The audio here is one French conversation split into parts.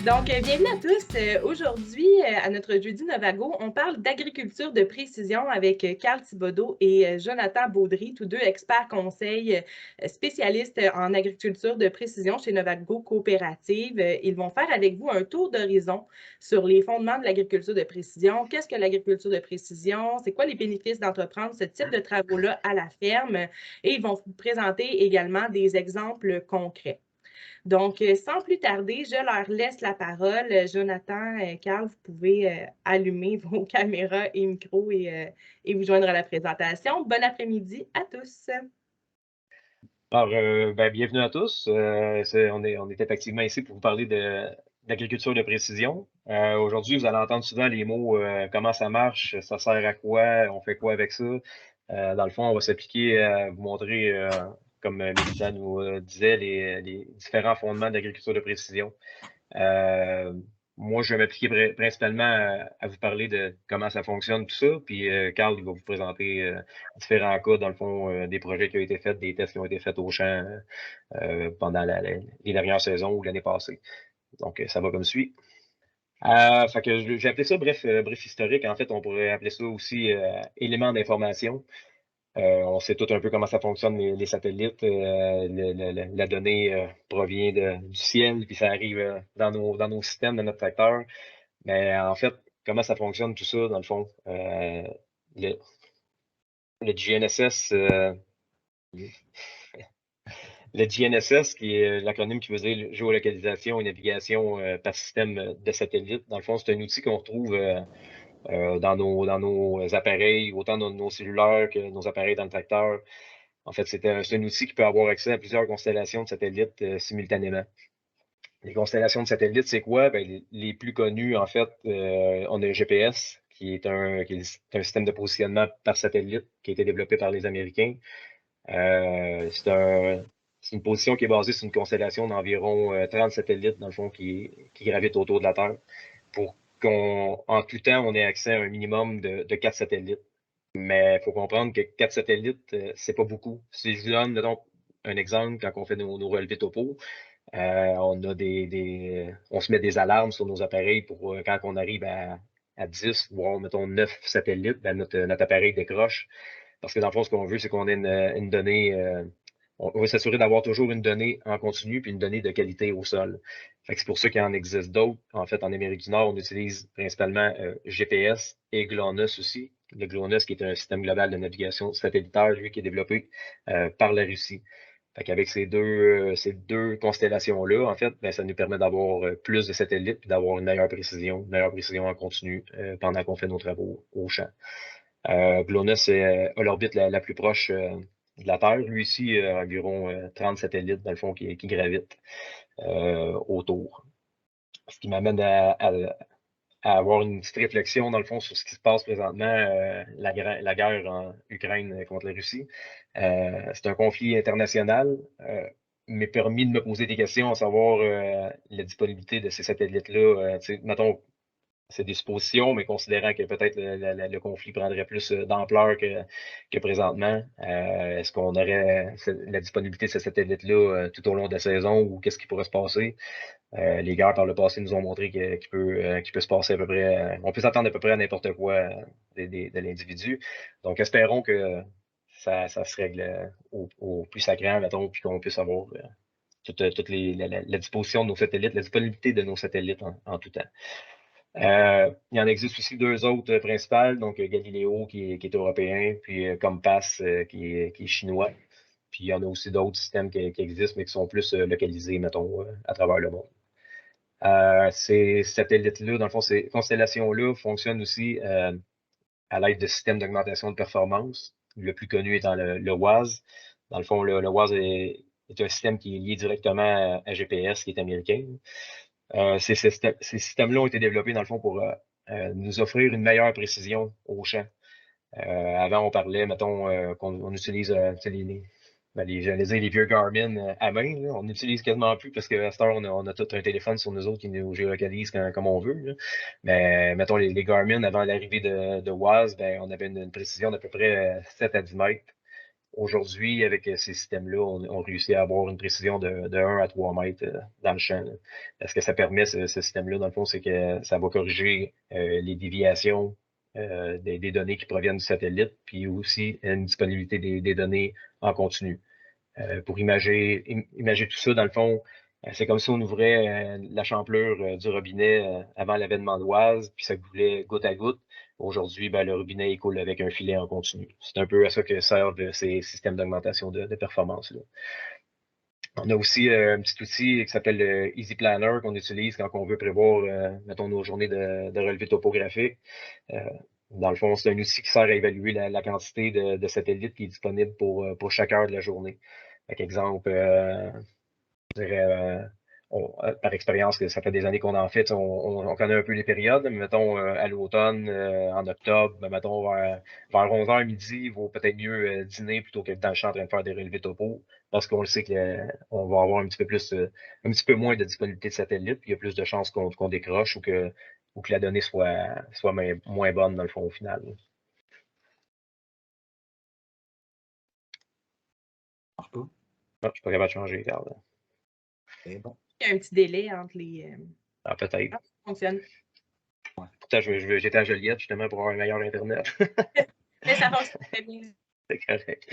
Donc, bienvenue à tous. Aujourd'hui, à notre jeudi Novago, on parle d'agriculture de précision avec Carl Thibodeau et Jonathan Baudry, tous deux experts conseils spécialistes en agriculture de précision chez Novago Coopérative. Ils vont faire avec vous un tour d'horizon sur les fondements de l'agriculture de précision. Qu'est-ce que l'agriculture de précision? C'est quoi les bénéfices d'entreprendre ce type de travaux-là à la ferme? Et ils vont vous présenter également des exemples concrets. Donc, sans plus tarder, je leur laisse la parole. Jonathan, Carl, vous pouvez allumer vos caméras et micros et vous joindre à la présentation. Bon après-midi à tous. Alors, bienvenue à tous. On est effectivement ici pour vous parler d'agriculture de précision. Aujourd'hui, vous allez entendre souvent les mots comment ça marche, ça sert à quoi, on fait quoi avec ça. Dans le fond, on va s'appliquer à vous montrer, comme Mélissa nous disait, les différents fondements de l'agriculture de précision. Moi, je vais m'appliquer principalement à vous parler de comment ça fonctionne, tout ça. Puis, Carl, il va vous présenter différents cas, dans le fond, des projets qui ont été faits, des tests qui ont été faits au champ pendant les dernières saisons ou l'année passée. Donc, ça va comme suit. Fait que j'ai appelé ça bref historique. En fait, on pourrait appeler ça aussi élément d'information. On sait tout un peu comment ça fonctionne, les satellites. La donnée provient du ciel, puis ça arrive dans nos systèmes, dans notre tracteur. Mais en fait, comment ça fonctionne tout ça, dans le fond? Le, le GNSS, le GNSS, qui est l'acronyme qui veut dire géolocalisation et navigation par système de satellite, dans le fond, c'est un outil qu'on retrouve dans nos appareils, autant dans nos cellulaires que nos appareils dans le tracteur. En fait, c'est un outil qui peut avoir accès à plusieurs constellations de satellites simultanément. Les constellations de satellites, c'est quoi? Ben, les plus connus, en fait, on a le GPS, qui est un système de positionnement par satellite qui a été développé par les Américains. C'est une position qui est basée sur une constellation d'environ 30 satellites, dans le fond, qui gravitent autour de la Terre, pour qu'en tout temps, on ait accès à un minimum de 4 satellites. Mais il faut comprendre que 4 satellites, c'est pas beaucoup. Si je vous donne, mettons, un exemple, quand on fait nos relevés topo, on se met des alarmes sur nos appareils pour quand on arrive à 10, voire mettons 9 satellites, ben notre appareil décroche. Parce que dans le fond, ce qu'on veut, c'est qu'on ait une donnée. On veut s'assurer d'avoir toujours une donnée en continu puis une donnée de qualité au sol. Fait que c'est pour ça qu'il en existe d'autres. En fait, en Amérique du Nord, on utilise principalement GPS et GLONASS aussi. Le GLONASS, qui est un système global de navigation satellitaire, lui, qui est développé par la Russie. Fait qu'avec ces deux constellations-là, en fait, ben, ça nous permet d'avoir plus de satellites et d'avoir une meilleure précision en continu pendant qu'on fait nos travaux au champ. GLONASS a l'orbite la plus proche de la Terre. Lui ici, environ 30 satellites, dans le fond, qui gravitent autour. Ce qui m'amène à avoir une petite réflexion, dans le fond, sur ce qui se passe présentement, la guerre en Ukraine contre la Russie. C'est un conflit international. M'est permis de me poser des questions à savoir la disponibilité de ces satellites-là. Mettons, c'est des suppositions, mais considérant que peut-être le conflit prendrait plus d'ampleur que présentement, est-ce qu'on aurait la disponibilité de ces satellites-là tout au long de la saison ou qu'est-ce qui pourrait se passer? Les guerres par le passé nous ont montré qu'il peut se passer à peu près, on peut s'attendre à peu près à n'importe quoi de l'individu. Donc, espérons que ça se règle au plus sacré, mettons, puis qu'on puisse avoir toute la disposition de nos satellites, la disponibilité de nos satellites en tout temps. Il en existe aussi deux autres principales, donc Galileo qui est européen, puis Compass qui est chinois. Puis il y en a aussi d'autres systèmes qui existent, mais qui sont plus localisés, mettons, à travers le monde. Ces satellites-là, dans le fond, ces constellations-là fonctionnent aussi à l'aide de systèmes d'augmentation de performance. Le plus connu étant le WAS. Dans le fond, le WAS est un système qui est lié directement à GPS, qui est américain. Ces systèmes-là ont été développés, dans le fond, pour nous offrir une meilleure précision au champ. Avant, on parlait, mettons, qu'on utilise j'allais dire les vieux Garmin à main. Là. On n'utilise quasiment plus parce qu'à cette heure, on a tout un téléphone sur nous autres qui nous géolocalise comme on veut. Là. Mais mettons, les Garmin, avant l'arrivée de WAS, ben, on avait une précision d'à peu près 7 à 10 mètres. Aujourd'hui, avec ces systèmes-là, on réussit à avoir une précision de 1 à 3 mètres dans le champ. Là. Ce que ça permet, ce système-là, dans le fond, c'est que ça va corriger les déviations des données qui proviennent du satellite, puis aussi une disponibilité des données en continu. Pour imager tout ça, dans le fond, c'est comme si on ouvrait la champlure du robinet avant l'avènement d'Oise, puis ça coulait goutte à goutte. Aujourd'hui, ben, le robinet il coule avec un filet en continu. C'est un peu à ça que servent ces systèmes d'augmentation de performance. Là. On a aussi un petit outil qui s'appelle le Easy Planner qu'on utilise quand on veut prévoir, mettons, nos journées de relevé topographique. Dans le fond, c'est un outil qui sert à évaluer la quantité de satellites qui est disponible pour chaque heure de la journée. Par exemple, je dirais, par expérience, que ça fait des années qu'on en fait, on connaît un peu les périodes, mais mettons à l'automne, en octobre, ben, mettons vers 11h midi, il vaut peut-être mieux dîner plutôt que d'être dans le champ en train de faire des relevés topo, parce qu'on le sait qu'on va avoir un petit peu plus, un petit peu moins de disponibilité de satellites, puis il y a plus de chances qu'on décroche ou que la donnée soit moins bonne dans le fond au final. Marche pas. Ah, je suis pas capable de changer, regarde. C'est bon. Il y a un petit délai entre les. Ah, peut-être. Ça fonctionne. Pourtant, j'étais à Joliette justement pour avoir un meilleur Internet. Mais ça fonctionne très bien. C'est correct.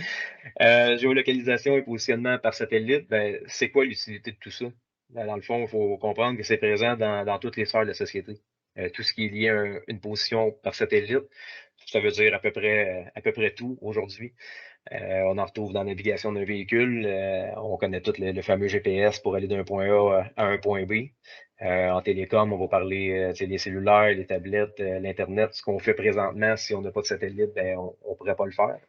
Géolocalisation et positionnement par satellite, ben, c'est quoi l'utilité de tout ça? Ben, dans le fond, il faut comprendre que c'est présent dans toutes les sphères de la société. Tout ce qui est lié à une position par satellite, ça veut dire à peu près tout aujourd'hui. On en retrouve dans la navigation d'un véhicule. On connaît tout le fameux GPS pour aller d'un point A à un point B. En télécom, on va parler les cellulaires, les tablettes, l'Internet. Ce qu'on fait présentement, si on n'a pas de satellite, ben, on ne pourrait pas le faire.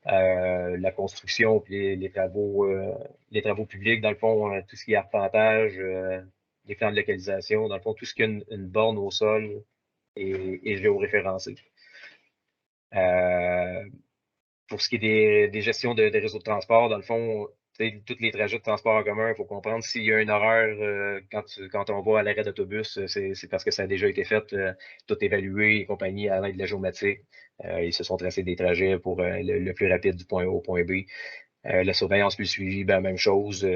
La construction puis les travaux publics, dans le fond, tout ce qui est arpentage, les plans de localisation, dans le fond, tout ce qui a une borne au sol est géoréférencé. Pour ce qui est des gestions des réseaux de transport, dans le fond, tous les trajets de transport en commun, il faut comprendre s'il y a une horaire quand on va à l'arrêt d'autobus, c'est parce que ça a déjà été fait, tout évalué et compagnie à l'aide de la géomatique. Ils se sont tracés des trajets pour le plus rapide du point A au point B. La surveillance puis le suivi, ben, même chose.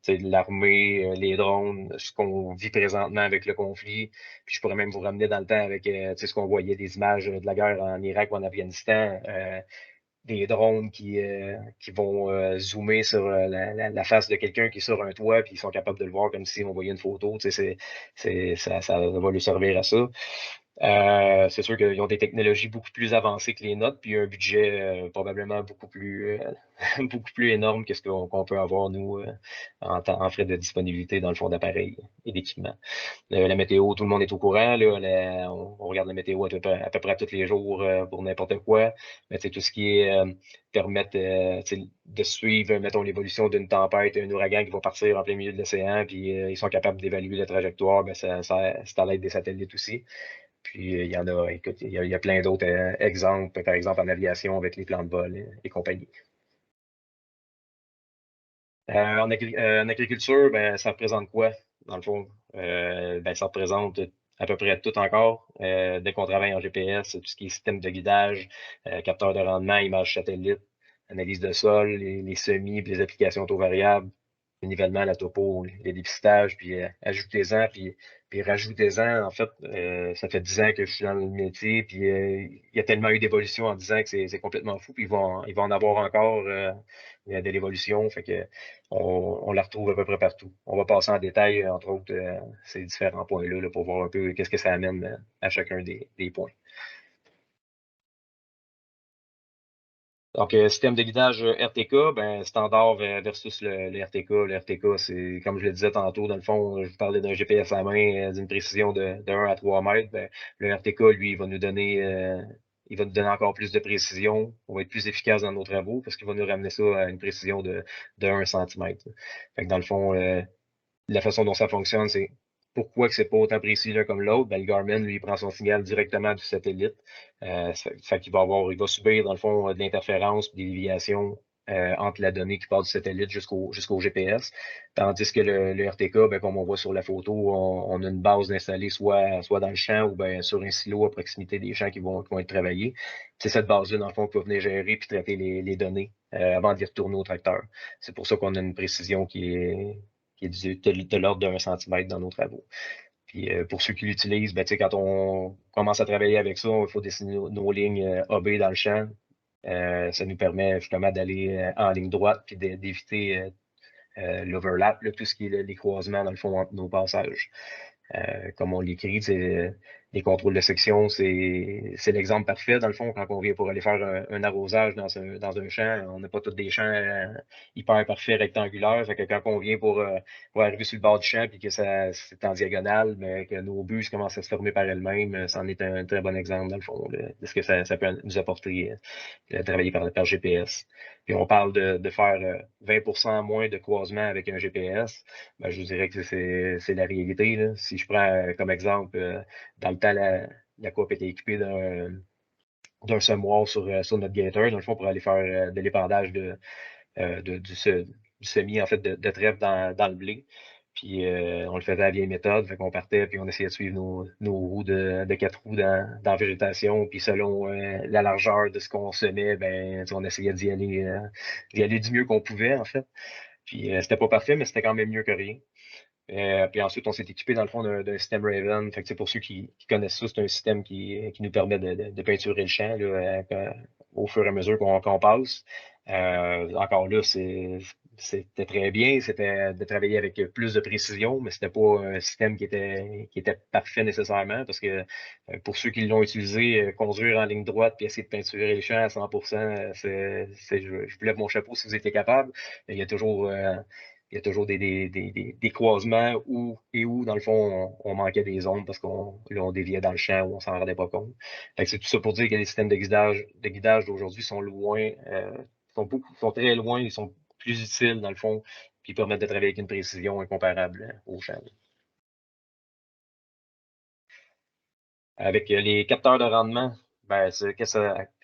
L'armée, les drones, ce qu'on vit présentement avec le conflit. Puis je pourrais même vous ramener dans le temps avec ce qu'on voyait des images de la guerre en Irak ou en Afghanistan. Des drones qui vont zoomer sur la face de quelqu'un qui est sur un toit, puis ils sont capables de le voir comme si on voyait une photo. Ça va lui servir à ça. C'est sûr qu'ils ont des technologies beaucoup plus avancées que les nôtres, puis un budget probablement beaucoup plus énorme que ce qu'on peut avoir, nous, en frais de disponibilité dans le fond d'appareils et d'équipements. La météo, tout le monde est au courant. Là, on regarde la météo à peu près tous les jours pour n'importe quoi. Mais tout ce qui est permettre de suivre, mettons, l'évolution d'une tempête, un ouragan qui va partir en plein milieu de l'océan, puis ils sont capables d'évaluer la trajectoire, ben, c'est à l'aide des satellites aussi. Puis il y en a, écoute, il y a plein d'autres exemples, par exemple en aviation avec les plans de vol et compagnie. En agriculture, ben, ça représente quoi, dans le fond? Ben, ça représente à peu près tout encore. Dès qu'on travaille en GPS, tout ce qui est système de guidage, capteur de rendement, images satellites, analyse de sol, les semis, puis les applications taux variables, le nivellement, la topo, les dépistages, puis ajoutez-en, puis rajoutez-en. En fait, ça fait 10 ans que je suis dans le métier, puis il y a tellement eu d'évolution en 10 ans que c'est complètement fou, puis ils vont en avoir encore de l'évolution, fait que on la retrouve à peu près partout. On va passer en détail, entre autres, ces différents points-là là, pour voir un peu qu'est-ce que ça amène à chacun des points. Donc, système de guidage RTK, ben, standard versus le RTK. Le RTK, c'est, comme je le disais tantôt, dans le fond, je vous parlais d'un GPS à main d'une précision de 1 à 3 mètres. Ben, le RTK, lui, il va nous donner encore plus de précision. On va être plus efficace dans nos travaux parce qu'il va nous ramener ça à une précision de 1 centimètre. Fait que dans le fond, la façon dont ça fonctionne, c'est pourquoi que c'est pas autant précis l'un comme l'autre. Ben, le Garmin, lui, il prend son signal directement du satellite. Fait qu'il il va subir, dans le fond, de l'interférence, des déviations entre la donnée qui part du satellite jusqu'au GPS. Tandis que le RTK, ben, comme on voit sur la photo, on a une base installée soit dans le champ ou ben, sur un silo à proximité des champs qui vont être travaillés. C'est cette base-là, dans le fond, qui va venir gérer puis traiter les données avant de les retourner au tracteur. C'est pour ça qu'on a une précision qui est de l'ordre d'1 centimètre dans nos travaux. Puis pour ceux qui l'utilisent, ben, quand on commence à travailler avec ça, il faut dessiner nos lignes AB dans le champ. Ça nous permet justement d'aller en ligne droite puis d'éviter l'overlap, tout ce qui est les croisements dans le fond entre nos passages. Comme on l'écrit, les contrôles de section, c'est l'exemple parfait. Dans le fond, quand on vient pour aller faire un arrosage dans un champ, on n'a pas tous des champs hyper parfaits, rectangulaires. Fait que quand on vient pour arriver sur le bord du champ et que c'est en diagonale, mais que nos bus commencent à se former par elles-mêmes, c'en est un très bon exemple, dans le fond, de ce que ça peut nous apporter travailler par GPS. Puis on parle de faire 20% moins de croisement avec un GPS. Ben, je vous dirais que c'est la réalité, là. Si je prends comme exemple, dans le temps, la coop était équipée d'un semoir sur notre gator, dans le fond, pour aller faire de l'épandage du semis, en fait, de trèfle dans le blé. Puis on le faisait à la vieille méthode, fait qu'on partait puis on essayait de suivre nos roues de 4 roues dans la végétation. Puis selon la largeur de ce qu'on semait, ben on essayait d'y aller du mieux qu'on pouvait, en fait. Puis c'était pas parfait, mais c'était quand même mieux que rien. Puis ensuite, on s'est équipé dans le fond d'un système Raven. Fait que, pour ceux qui connaissent ça, c'est un système qui nous permet de peinturer le champ là, au fur et à mesure qu'on passe. Encore là, c'était très bien, c'était de travailler avec plus de précision, mais c'était pas un système qui était parfait nécessairement, parce que pour ceux qui l'ont utilisé, conduire en ligne droite puis essayer de peinturer le champ à 100%, je vous lève mon chapeau si vous étiez capable. Il y a toujours des croisements où, dans le fond, on manquait des zones parce qu'on déviait dans le champ où on s'en rendait pas compte. Fait que c'est tout ça pour dire que les systèmes de guidage d'aujourd'hui sont loin, sont très loin, ils sont plus utiles, dans le fond, puis permettent de travailler avec une précision incomparable au champ. Avec les capteurs de rendement, ben,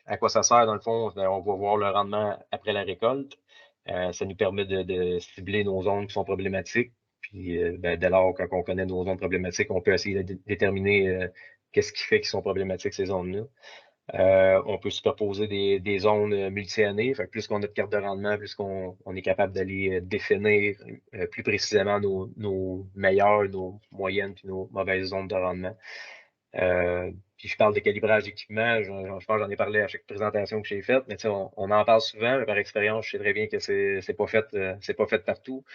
à quoi ça sert, dans le fond? Ben, on va voir le rendement après la récolte. Ça nous permet de cibler nos zones qui sont problématiques. Puis, ben, dès lors, quand on connaît nos zones problématiques, on peut essayer de déterminer qu'est-ce qui fait qu'ils sont problématiques, ces zones-là. On peut superposer des zones multi-années. Fait que plus qu'on a de cartes de rendement, plus qu'on est capable d'aller définir plus précisément nos meilleures, nos moyennes puis nos mauvaises zones de rendement. Puis je parle de calibrage d'équipement, je pense que j'en ai parlé à chaque présentation que j'ai faite, mais on en parle souvent, mais par expérience, je sais très bien que c'est pas fait partout.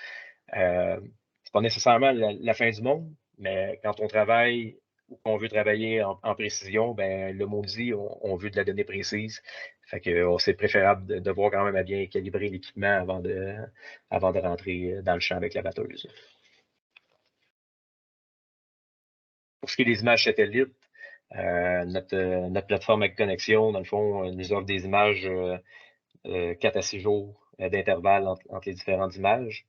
C'est pas nécessairement la fin du monde, mais quand on travaille ou qu'on veut travailler en précision, ben le maudit, on veut de la donnée précise. Fait que c'est préférable de voir quand même à bien calibrer l'équipement avant de rentrer dans le champ avec la batteuse. Pour ce qui est des images satellites, notre plateforme avec connexion, dans le fond, nous offre des images 4 à 6 jours d'intervalle entre les différentes images.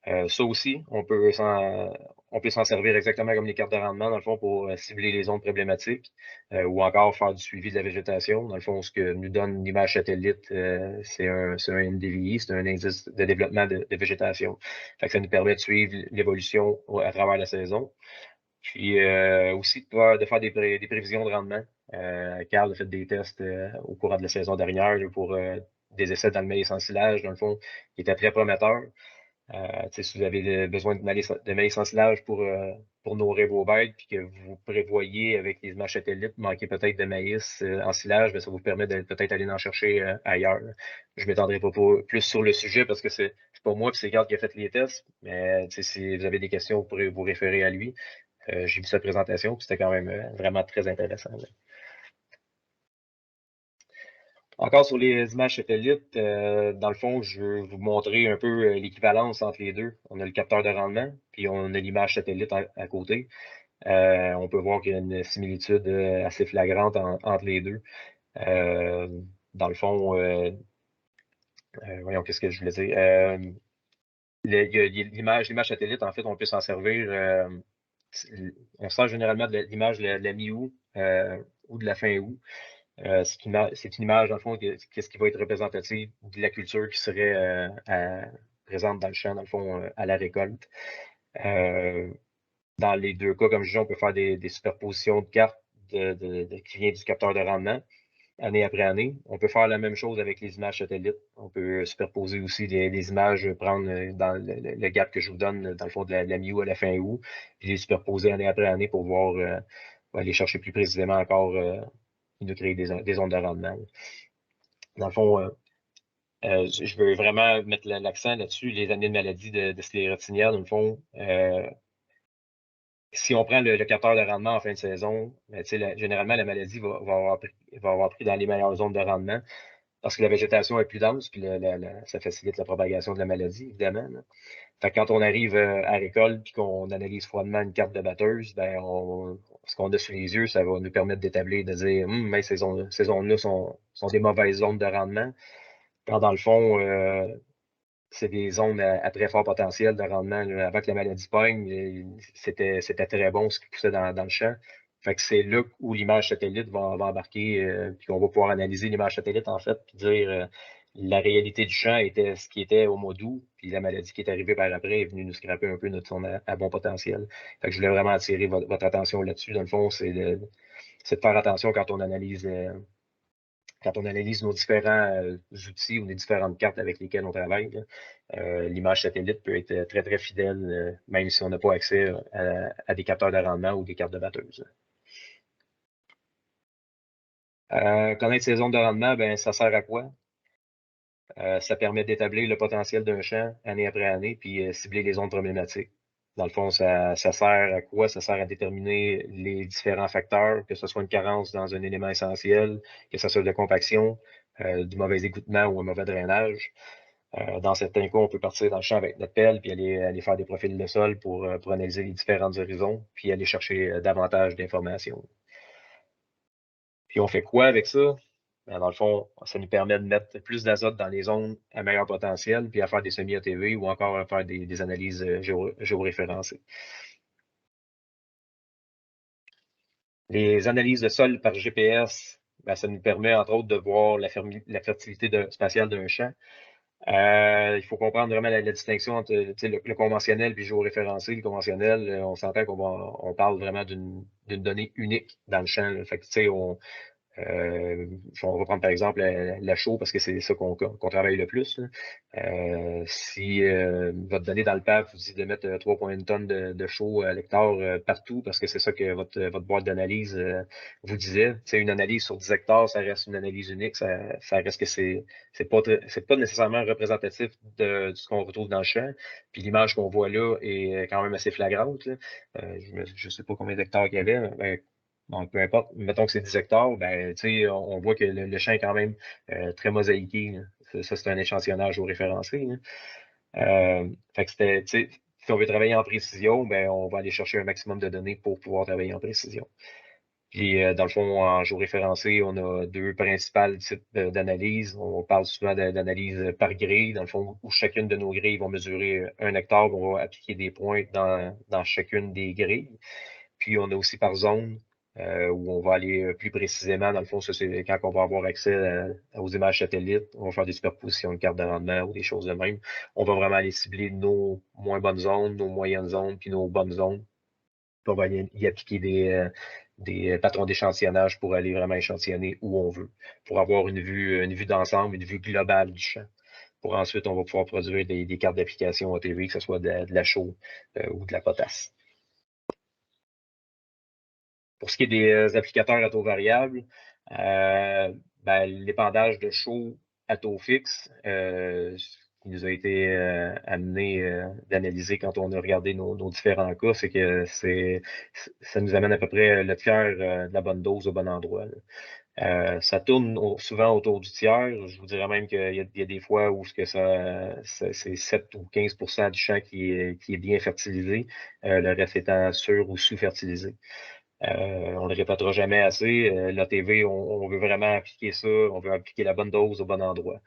Ça aussi, on peut s'en servir exactement comme les cartes de rendement, dans le fond, pour cibler les zones problématiques ou encore faire du suivi de la végétation. Dans le fond, ce que nous donne l'image satellite, c'est un NDVI, c'est un indice de développement de végétation. Fait que ça nous permet de suivre l'évolution à travers la saison. Puis aussi de faire des prévisions de rendement. Carl a fait des tests au courant de la saison dernière pour des essais dans le maïs en silage, dans le fond, qui étaient très prometteurs. Si vous avez besoin de maïs en silage pour nourrir vos bêtes, puis que vous prévoyez avec les images satellites manquer peut-être de maïs en silage, bien, ça vous permet de peut-être aller en chercher ailleurs. Je ne m'étendrai pas plus sur le sujet parce que c'est pas moi, puis c'est Carl qui a fait les tests, mais si vous avez des questions, vous pourrez vous référer à lui. J'ai vu sa présentation, puis c'était quand même vraiment très intéressant. Là. Encore sur les images satellites, dans le fond, je veux vous montrer un peu l'équivalence entre les deux. On a le capteur de rendement, puis on a l'image satellite à côté. On peut voir qu'il y a une similitude assez flagrante entre les deux. Dans le fond, voyons, qu'est-ce que je voulais dire? L'image satellite, en fait, on peut s'en servir. On sert généralement de l'image de la mi-août ou de la fin août. C'est une image, dans le fond, qu'est-ce qui va être représentatif de la culture qui serait présente dans le champ, dans le fond, à la récolte. Dans les deux cas, comme je disais, on peut faire des superpositions de cartes qui viennent du capteur de rendement, année après année. On peut faire la même chose avec les images satellites. On peut superposer aussi des images, prendre dans le gap que je vous donne, dans le fond de la mi-août à la fin août, puis les superposer année après année pour voir, aller chercher plus précisément encore, et nous créer des ondes de rendement. Dans le fond, je veux vraiment mettre l'accent là-dessus, les années de maladie de sclérotinière, dans le fond. Si on prend le capteur de rendement en fin de saison, ben, généralement, la maladie va avoir pris dans les meilleures zones de rendement parce que la végétation est plus dense, puis ça facilite la propagation de la maladie, évidemment. Là. Fait que quand on arrive à récolte puis qu'on analyse froidement une carte de batteuse, ben ce qu'on a sous les yeux, ça va nous permettre d'établir, de dire mais ces zones-là sont des mauvaises zones de rendement. Quand dans le fond, c'est des zones à très fort potentiel de rendement. Là. Avant que la maladie pogne, c'était très bon ce qui poussait dans le champ. Fait que c'est là où l'image satellite va embarquer, puis qu'on va pouvoir analyser l'image satellite, en fait, puis dire la réalité du champ était ce qui était au mois d'août, puis la maladie qui est arrivée par après est venue nous scraper un peu notre zone à bon potentiel. Fait que je voulais vraiment attirer votre attention là-dessus. Dans le fond, c'est de faire attention quand on analyse nos différents outils ou les différentes cartes avec lesquelles on travaille, l'image satellite peut être très, très fidèle, même si on n'a pas accès à des capteurs de rendement ou des cartes de batteuse. Connaître ces zones de rendement, ben, ça sert à quoi? Ça permet d'établir le potentiel d'un champ année après année, puis cibler les zones problématiques. Dans le fond, ça sert à quoi? Ça sert à déterminer les différents facteurs, que ce soit une carence dans un élément essentiel, que ce soit de compaction, du mauvais égouttement ou un mauvais drainage. Dans certains cas, on peut partir dans le champ avec notre pelle, puis aller faire des profils de sol pour analyser les différents horizons, puis aller chercher davantage d'informations. Puis on fait quoi avec ça? Ben, dans le fond, ça nous permet de mettre plus d'azote dans les zones à meilleur potentiel, puis à faire des semi-ATV ou encore à faire des analyses géoréférencées. Les analyses de sol par GPS, ben, ça nous permet entre autres de voir la fertilité spatiale d'un champ. Il faut comprendre vraiment la distinction entre le conventionnel et le géoréférencé. Le conventionnel, on s'entend qu'on parle vraiment d'une donnée unique dans le champ. Là. Fait que, on va prendre par exemple la chaux parce que c'est ça qu'on travaille le plus. Si votre donnée dans le PAF vous dit de mettre 3,1 tonnes de chaux à l'hectare partout parce que c'est ça que votre boîte d'analyse vous disait. Une analyse sur 10 hectares, ça reste une analyse unique. Ça reste que c'est pas nécessairement représentatif de ce qu'on retrouve dans le champ. Puis l'image qu'on voit là est quand même assez flagrante. Je sais pas combien d'hectares il y avait, mais bon, peu importe, mettons que c'est 10 hectares, ben, on voit que le champ est quand même très mosaïqué. Ça, c'est un échantillonnage au référencé. Fait que si on veut travailler en précision, ben, on va aller chercher un maximum de données pour pouvoir travailler en précision. Puis, dans le fond, en géoréférencé, on a deux principales types d'analyse. On parle souvent d'analyse par grille, dans le fond, où chacune de nos grilles va mesurer 1 hectare, on va appliquer des points dans chacune des grilles. Puis, on a aussi par zone, où on va aller plus précisément. Dans le fond, ça, c'est quand on va avoir accès aux images satellites. On va faire des superpositions de cartes de rendement ou des choses de même. On va vraiment aller cibler nos moins bonnes zones, nos moyennes zones, puis nos bonnes zones. Puis on va y appliquer des patrons d'échantillonnage pour aller vraiment échantillonner où on veut, pour avoir une vue d'ensemble, une vue globale du champ. Pour ensuite, on va pouvoir produire des cartes d'application ATV, que ce soit de la chaux ou de la potasse. Pour ce qui est des applicateurs à taux variable, ben, l'épandage de chaux à taux fixe, ce qui nous a été amené d'analyser quand on a regardé nos différents cas, c'est que ça nous amène à peu près le tiers de la bonne dose au bon endroit. Ça tourne souvent autour du tiers. Je vous dirais même qu'il y a des fois où c'est 7 ou 15% du champ qui est bien fertilisé, le reste étant sur ou sous-fertilisé. On ne le répétera jamais assez. L'ATV, on veut vraiment appliquer ça, on veut appliquer la bonne dose au bon endroit.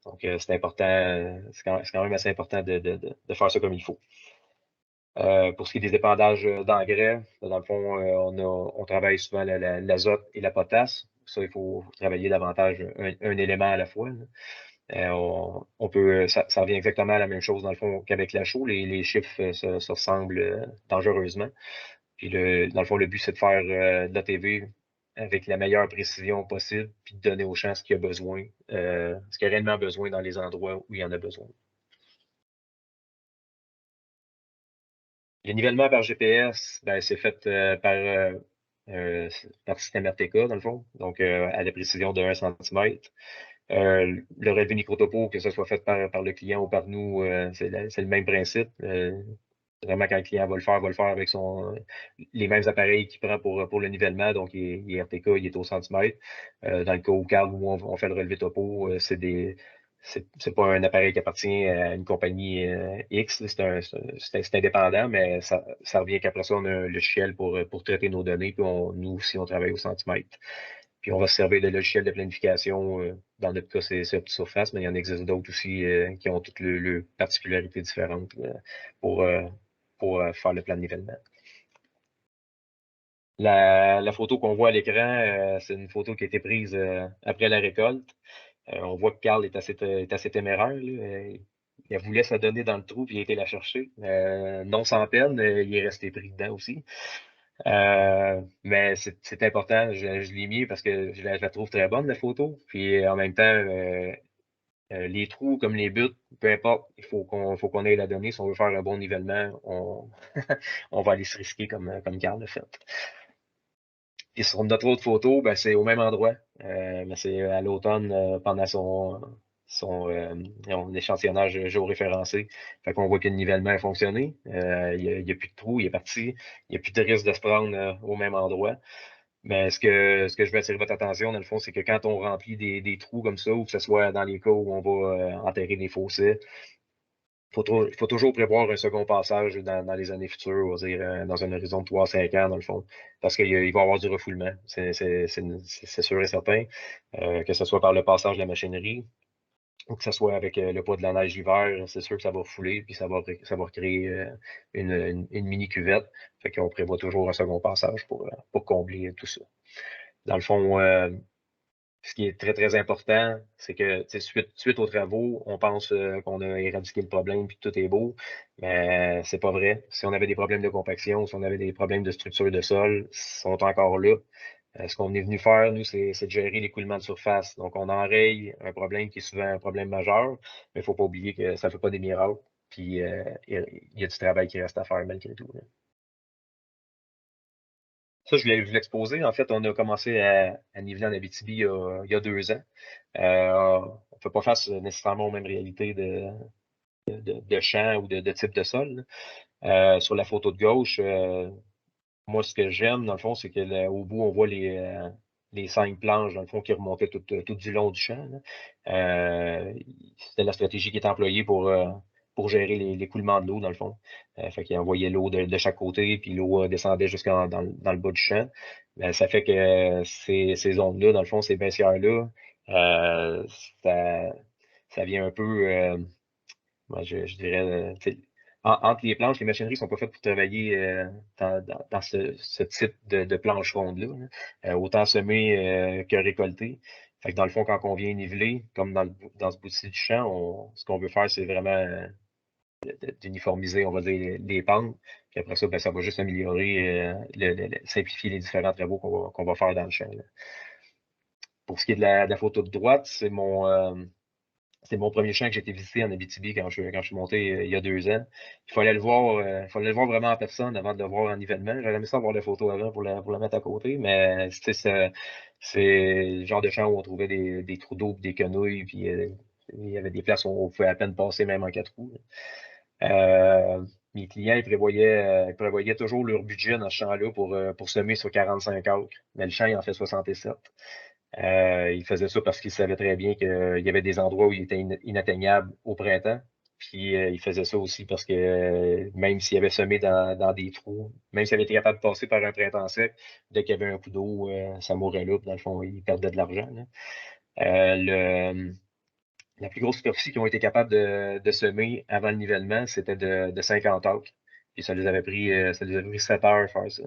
Donc, c'est important, c'est quand même assez important de faire ça comme il faut. Pour ce qui est des épandages d'engrais, dans le fond, on travaille souvent l'azote et la potasse. Ça, il faut travailler davantage un élément à la fois. Ça revient exactement à la même chose dans le fond qu'avec la chaux. Les chiffres se ressemblent dangereusement. Puis dans le fond, le but, c'est de faire de la TV avec la meilleure précision possible, puis de donner au champ ce qu'il a besoin, ce qu'il a réellement besoin dans les endroits où il y en a besoin. Le nivellement par GPS, ben, c'est fait par système RTK, dans le fond, donc à la précision de 1 cm. Le relevé microtopo, que ce soit fait par le client ou par nous, c'est le même principe. Vraiment, quand le client va le faire avec les mêmes appareils qu'il prend pour le nivellement. Donc, il est RTK, il est au centimètre. Dans le cas où on fait le relevé topo, c'est pas un appareil qui appartient à une compagnie X, c'est indépendant, mais ça revient qu'après ça, on a un logiciel pour traiter nos données, puis nous aussi, on travaille au centimètre. Puis on va se servir de logiciels de planification. Dans notre cas, c'est OptiSurface, mais il y en existe d'autres aussi qui ont toutes leurs particularités différentes pour, faire le plan de nivellement. La photo qu'on voit à l'écran, c'est une photo qui a été prise après la récolte. On voit que Carl est assez téméraire. Là. Il voulait se donner dans le trou puis il a été la chercher. Non sans peine, il est resté pris dedans aussi. Mais c'est important, je l'ai mis parce que je la trouve très bonne, la photo. Puis en même temps, les trous comme les buts, peu importe, il faut qu'on ait la donnée. Si on veut faire un bon nivellement, on va aller se risquer comme Carl l'a fait. Et sur notre autre photo, ben, c'est au même endroit. Mais c'est à l'automne pendant son échantillonnage géoréférencé. Fait qu'on voit que le nivellement a fonctionné. Il n'y a plus de trous, il est parti. Il n'y a plus de risque de se prendre au même endroit. Mais ce que je veux attirer votre attention, dans le fond, c'est que quand on remplit des trous comme ça, ou que ce soit dans les cas où on va enterrer des fossés, il faut toujours prévoir un second passage dans les années futures, on va dire, dans un horizon de 3 à 5 ans, dans le fond, parce qu'il va y avoir du refoulement. C'est sûr et certain, que ce soit par le passage de la machinerie ou que ce soit avec le poids de la neige l'hiver, c'est sûr que ça va fouler, puis ça va recréer une mini cuvette. Fait qu'on prévoit toujours un second passage pour combler tout ça. Dans le fond, ce qui est très, très important, c'est que suite aux travaux, on pense qu'on a éradiqué le problème et que tout est beau, mais c'est pas vrai. Si on avait des problèmes de compaction, si on avait des problèmes de structure de sol, ils sont encore là. Ce qu'on est venu faire, nous, c'est de gérer l'écoulement de surface. Donc, on enraye un problème qui est souvent un problème majeur, mais il ne faut pas oublier que ça ne fait pas des miracles. Puis, il y a du travail qui reste à faire malgré tout. Là. Ça, je voulais vous l'exposer. En fait, on a commencé à niveler en Abitibi il y a 2 ans. On ne fait pas face nécessairement aux mêmes réalités de champ ou de type de sol. Sur la photo de gauche, moi, ce que j'aime, dans le fond, c'est qu'au bout, on voit les 5 planches, dans le fond, qui remontaient tout du long du champ. C'était la stratégie qui était employée pour gérer l'écoulement de l'eau, dans le fond. Fait qu'il envoyait l'eau de chaque côté, puis l'eau descendait jusqu'en dans le bas du champ. Ça fait que ces zones-là, dans le fond, ces baissières-là, euh, ça, ça vient un peu, moi, je dirais, entre les planches, les machineries ne sont pas faites pour travailler dans ce type de planche ronde-là, hein. Autant semer que récolter. Fait que dans le fond, quand on vient niveler, comme dans ce bout-ci du champ, ce qu'on veut faire, c'est vraiment d'uniformiser, on va dire, les pentes. Puis après ça, ben, ça va juste améliorer, simplifier les différents travaux qu'on va faire dans le champ, là. Pour ce qui est de la photo de droite, c'est mon premier champ que j'ai été visité en Abitibi quand je suis monté il y a 2 ans. Il fallait le voir vraiment en personne avant de le voir en nivellement. J'aurais aimé ça voir la photo avant pour la mettre à côté, mais c'est le genre de champ où on trouvait des trous d'eau et des quenouilles, puis il y avait des places où on pouvait à peine passer même en 4 roues. Mes clients, ils prévoyaient toujours leur budget dans ce champ-là pour semer sur 45 acres, mais le champ, il en fait 67. Il faisait ça parce qu'il savait très bien qu'il y avait des endroits où il était inatteignable au printemps. Puis il faisait ça aussi parce que même s'il avait semé dans des trous, même s'il avait été capable de passer par un printemps sec, dès qu'il y avait un coup d'eau, ça mourait là. Puis dans le fond, il perdait de l'argent, là. La plus grosse superficie qu'ils ont été capables de semer avant le nivellement, c'était de 50 acres. Puis ça les avait pris 7 heures à faire ça.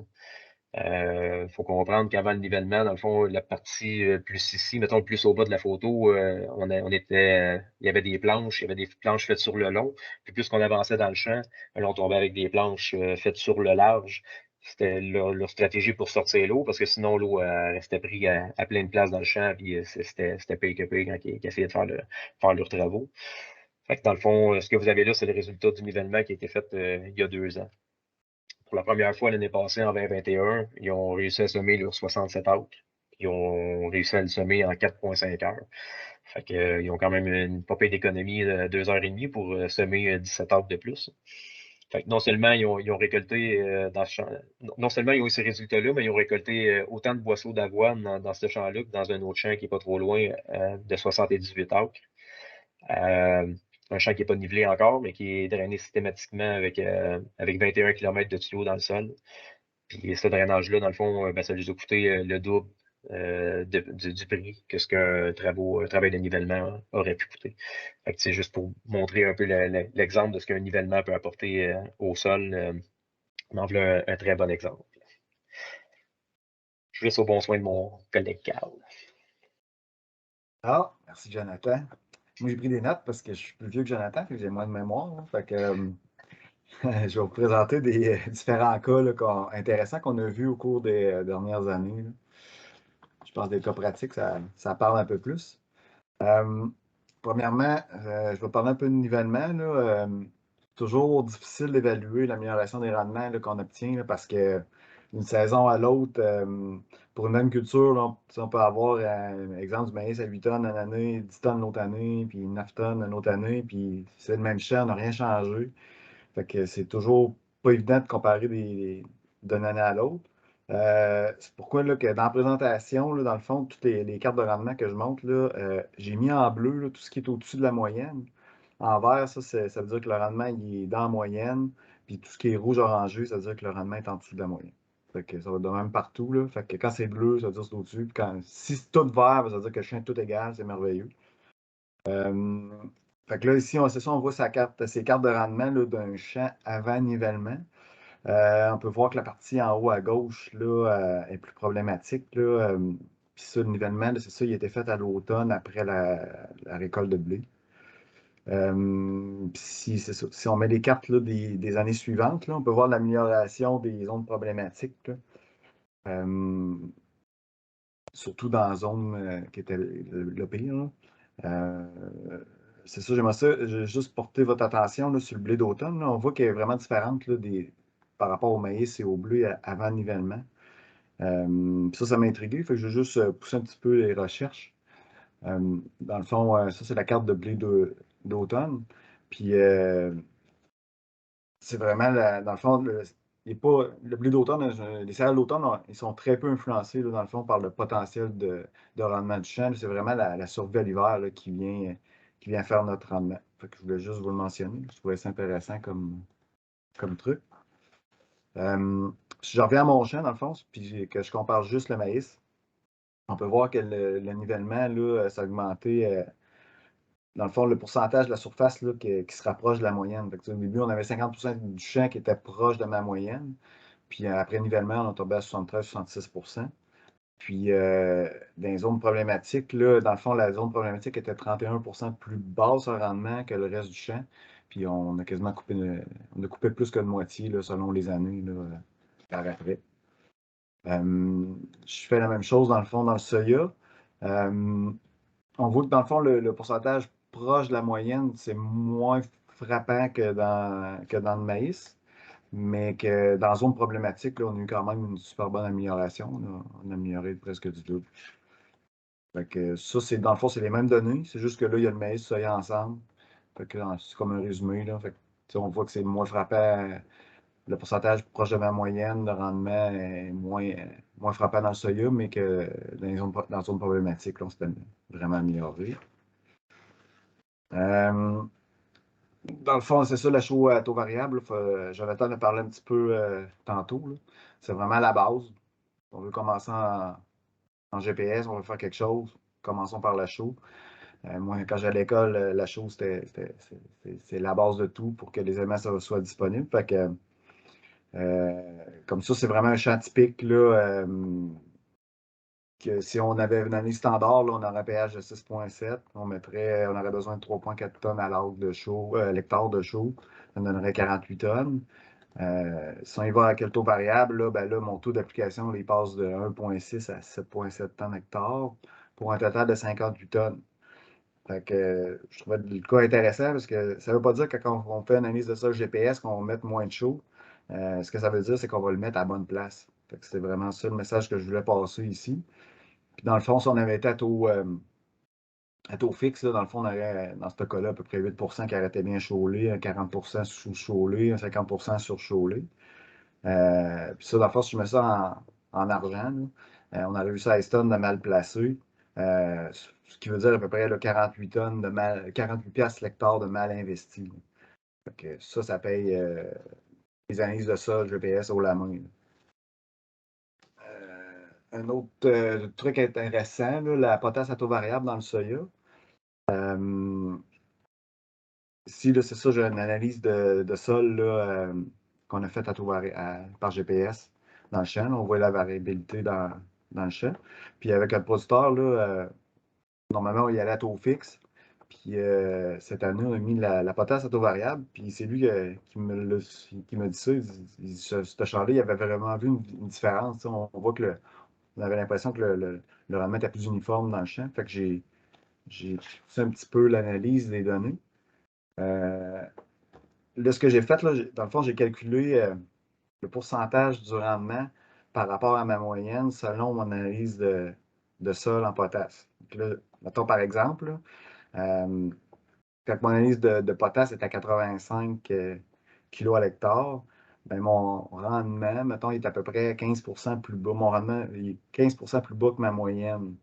Faut comprendre qu'avant le nivellement, dans le fond, la partie plus ici, mettons plus au bas de la photo, il y avait des planches, il y avait des planches faites sur le long. Puis plus qu'on avançait dans le champ, là, on tombait avec des planches faites sur le large. C'était leur stratégie pour sortir l'eau, parce que sinon l'eau restait prise à pleine place dans le champ, puis c'était pire que pire quand ils essayaient de faire leurs travaux. Fait que dans le fond, ce que vous avez là, c'est le résultat du nivellement qui a été fait il y a 2 ans. Pour la première fois l'année passée, en 2021, ils ont réussi à semer leurs 67 acres. Ils ont réussi à le semer en 4,5 heures. Fait que, ils ont quand même une pas pire d'économie de 2 heures et demie pour semer 17 acres de plus. Fait que non seulement ils ont récolté dans ce champ, non seulement ils ont eu ces résultats-là, mais ils ont récolté autant de boisseaux d'avoine dans ce champ-là que dans un autre champ qui n'est pas trop loin de 78 acres. Un champ qui n'est pas nivelé encore, mais qui est drainé systématiquement avec 21 km de tuyaux dans le sol. Puis ce drainage-là, dans le fond, ça lui a coûté le double du prix que ce qu'un travail de nivellement aurait pu coûter. Fait que c'est juste pour montrer un peu l'exemple de ce qu'un nivellement peut apporter au sol. On en voilà un très bon exemple. Je laisse au bon soin de mon collègue Carl. Ah, merci Jonathan. Moi, j'ai pris des notes parce que je suis plus vieux que Jonathan, fait que j'ai moins de mémoire, hein. Fait que je vais vous présenter des différents cas là, intéressants qu'on a vus au cours des dernières années, là. Je pense que des cas pratiques, ça parle un peu plus. Premièrement, je vais parler un peu de nivellement, là. Toujours difficile d'évaluer l'amélioration des rendements là, qu'on obtient là, parce que d'une saison à l'autre, pour une même culture, là, on peut avoir, exemple, du maïs à 8 tonnes une année, 10 tonnes l'autre année, puis 9 tonnes une autre année, puis c'est le même champ, on n'a rien changé. Fait que c'est toujours pas évident de comparer d'une année à l'autre. C'est pourquoi là, que dans la présentation, là, dans le fond, toutes les cartes de rendement que je montre, là, j'ai mis en bleu là, tout ce qui est au-dessus de la moyenne. En vert, ça veut dire que le rendement il est dans la moyenne. Puis tout ce qui est rouge-orangé, ça veut dire que le rendement est en dessous de la moyenne. Fait que ça va de même partout, là. Fait que quand c'est bleu, ça veut dire que c'est au-dessus. Puis si c'est tout vert, ça veut dire que le chien est tout égal, c'est merveilleux. Fait que là, ici, c'est ça, on voit ces cartes de rendement là, d'un champ avant nivellement. On peut voir que la partie en haut à gauche là, est plus problématique, là. Puis ça, le nivellement, c'est ça, il a été fait à l'automne après la récolte de blé. Si on met les cartes là, des années suivantes, là, on peut voir l'amélioration des zones problématiques, là. Surtout dans la zone qui était le pire, là. C'est ça, j'aimerais ça, juste porter votre attention là, sur le blé d'automne. On voit qu'elle est vraiment différente là, par rapport au maïs et au blé avant le nivellement. Ça m'a intrigué, fait que je vais juste pousser un petit peu les recherches. Dans le fond, ça, c'est la carte de blé d'automne. Puis, c'est vraiment, dans le fond, le blé d'automne, les céréales d'automne, ils sont très peu influencés, là, dans le fond, par le potentiel de rendement du champ. C'est vraiment la survie à l'hiver là, qui vient faire notre rendement. Fait que je voulais juste vous le mentionner. Je trouvais ça intéressant comme truc. Si je reviens à mon champ, dans le fond, puis que je compare juste le maïs, on peut voir que le nivellement, là, ça a augmenté. Dans le fond, le pourcentage de la surface là, qui se rapproche de la moyenne. Fait que, au début, on avait 50% du champ qui était proche de ma moyenne. Puis après nivellement, on est tombé à 73-66%. Puis dans les zones problématiques, là, dans le fond, la zone problématique était 31% plus basse en rendement que le reste du champ. Puis on a quasiment coupé plus que de moitié là, selon les années là, par après. Je fais la même chose dans le fond dans le soya. On voit que dans le fond, le pourcentage proche de la moyenne, c'est moins frappant que dans le maïs, mais que dans la zone problématique, là, on a eu quand même une super bonne amélioration, là. On a amélioré presque du double. Fait que ça, dans le fond, c'est les mêmes données, c'est juste que là, il y a le maïs, le soya ensemble. Fait que c'est comme un résumé, là. Fait que, on voit que c'est moins frappant. Le pourcentage proche de ma moyenne de rendement est moins frappant dans le soya, mais que dans la zone problématique, là, on s'est vraiment amélioré. Dans le fond, c'est ça, le show à taux variable. Jonathan en a parlé un petit peu tantôt, là. C'est vraiment la base. On veut commencer en GPS, on veut faire quelque chose. Commençons par la show. Moi, quand j'allais à l'école, la show, c'est la base de tout pour que les éléments soient disponibles. Fait que Comme ça, c'est vraiment un champ typique, là, que si on avait une année standard, là, on aurait un pH de 6,7, on aurait besoin de 3,4 tonnes à l'hectare de chaux, ça donnerait 48 tonnes. Si on y va à quel taux variable, là, ben là, mon taux d'application, il passe de 1,6 à 7,7 tonnes hectare pour un total de 58 tonnes. Fait que, je trouvais le cas intéressant parce que ça ne veut pas dire que quand on fait une analyse de sol GPS, qu'on va mettre moins de chaux. Ce que ça veut dire, c'est qu'on va le mettre à la bonne place. Fait que c'était vraiment ça le message que je voulais passer ici. Puis dans le fond, si on avait été à taux fixe, là, dans le fond, on aurait, dans ce cas-là, à peu près 8% qui arrêtait bien chaulé, un 40% sous-chaulé, un 50% sur-chaulé. Puis ça, dans le fond, si je mets ça en argent, là, on aurait eu 16 tonnes de mal placé, ce qui veut dire à peu près là, 48 tonnes de 48 piastres l'hectare de mal investi. Là. Fait que ça paye les analyses de sol GPS au la main. Là. Un autre truc intéressant, là, la potasse à taux variable dans le soya. Ici, là, c'est ça, j'ai une analyse de sol là, qu'on a faite par GPS dans le champ. Là, on voit la variabilité dans le champ. Puis avec le producteur, là, normalement, on y allait à taux fixe. Puis cette année, on a mis la potasse à taux variable. Puis c'est lui qui m'a dit ça. Ce champ-là, il avait vraiment vu une différence. On voit que on avait l'impression que le rendement était plus uniforme dans le champ. Fait que j'ai fait un petit peu l'analyse des données. Là, ce que j'ai fait, là, dans le fond, j'ai calculé le pourcentage du rendement par rapport à ma moyenne selon mon analyse de sol en potasse. Donc là, mettons par exemple, quand mon analyse de potasse est à 85 kg à l'hectare, ben mon rendement, mettons, il est à peu près 15% plus bas. Mon rendement il est 15% plus bas que ma moyenne.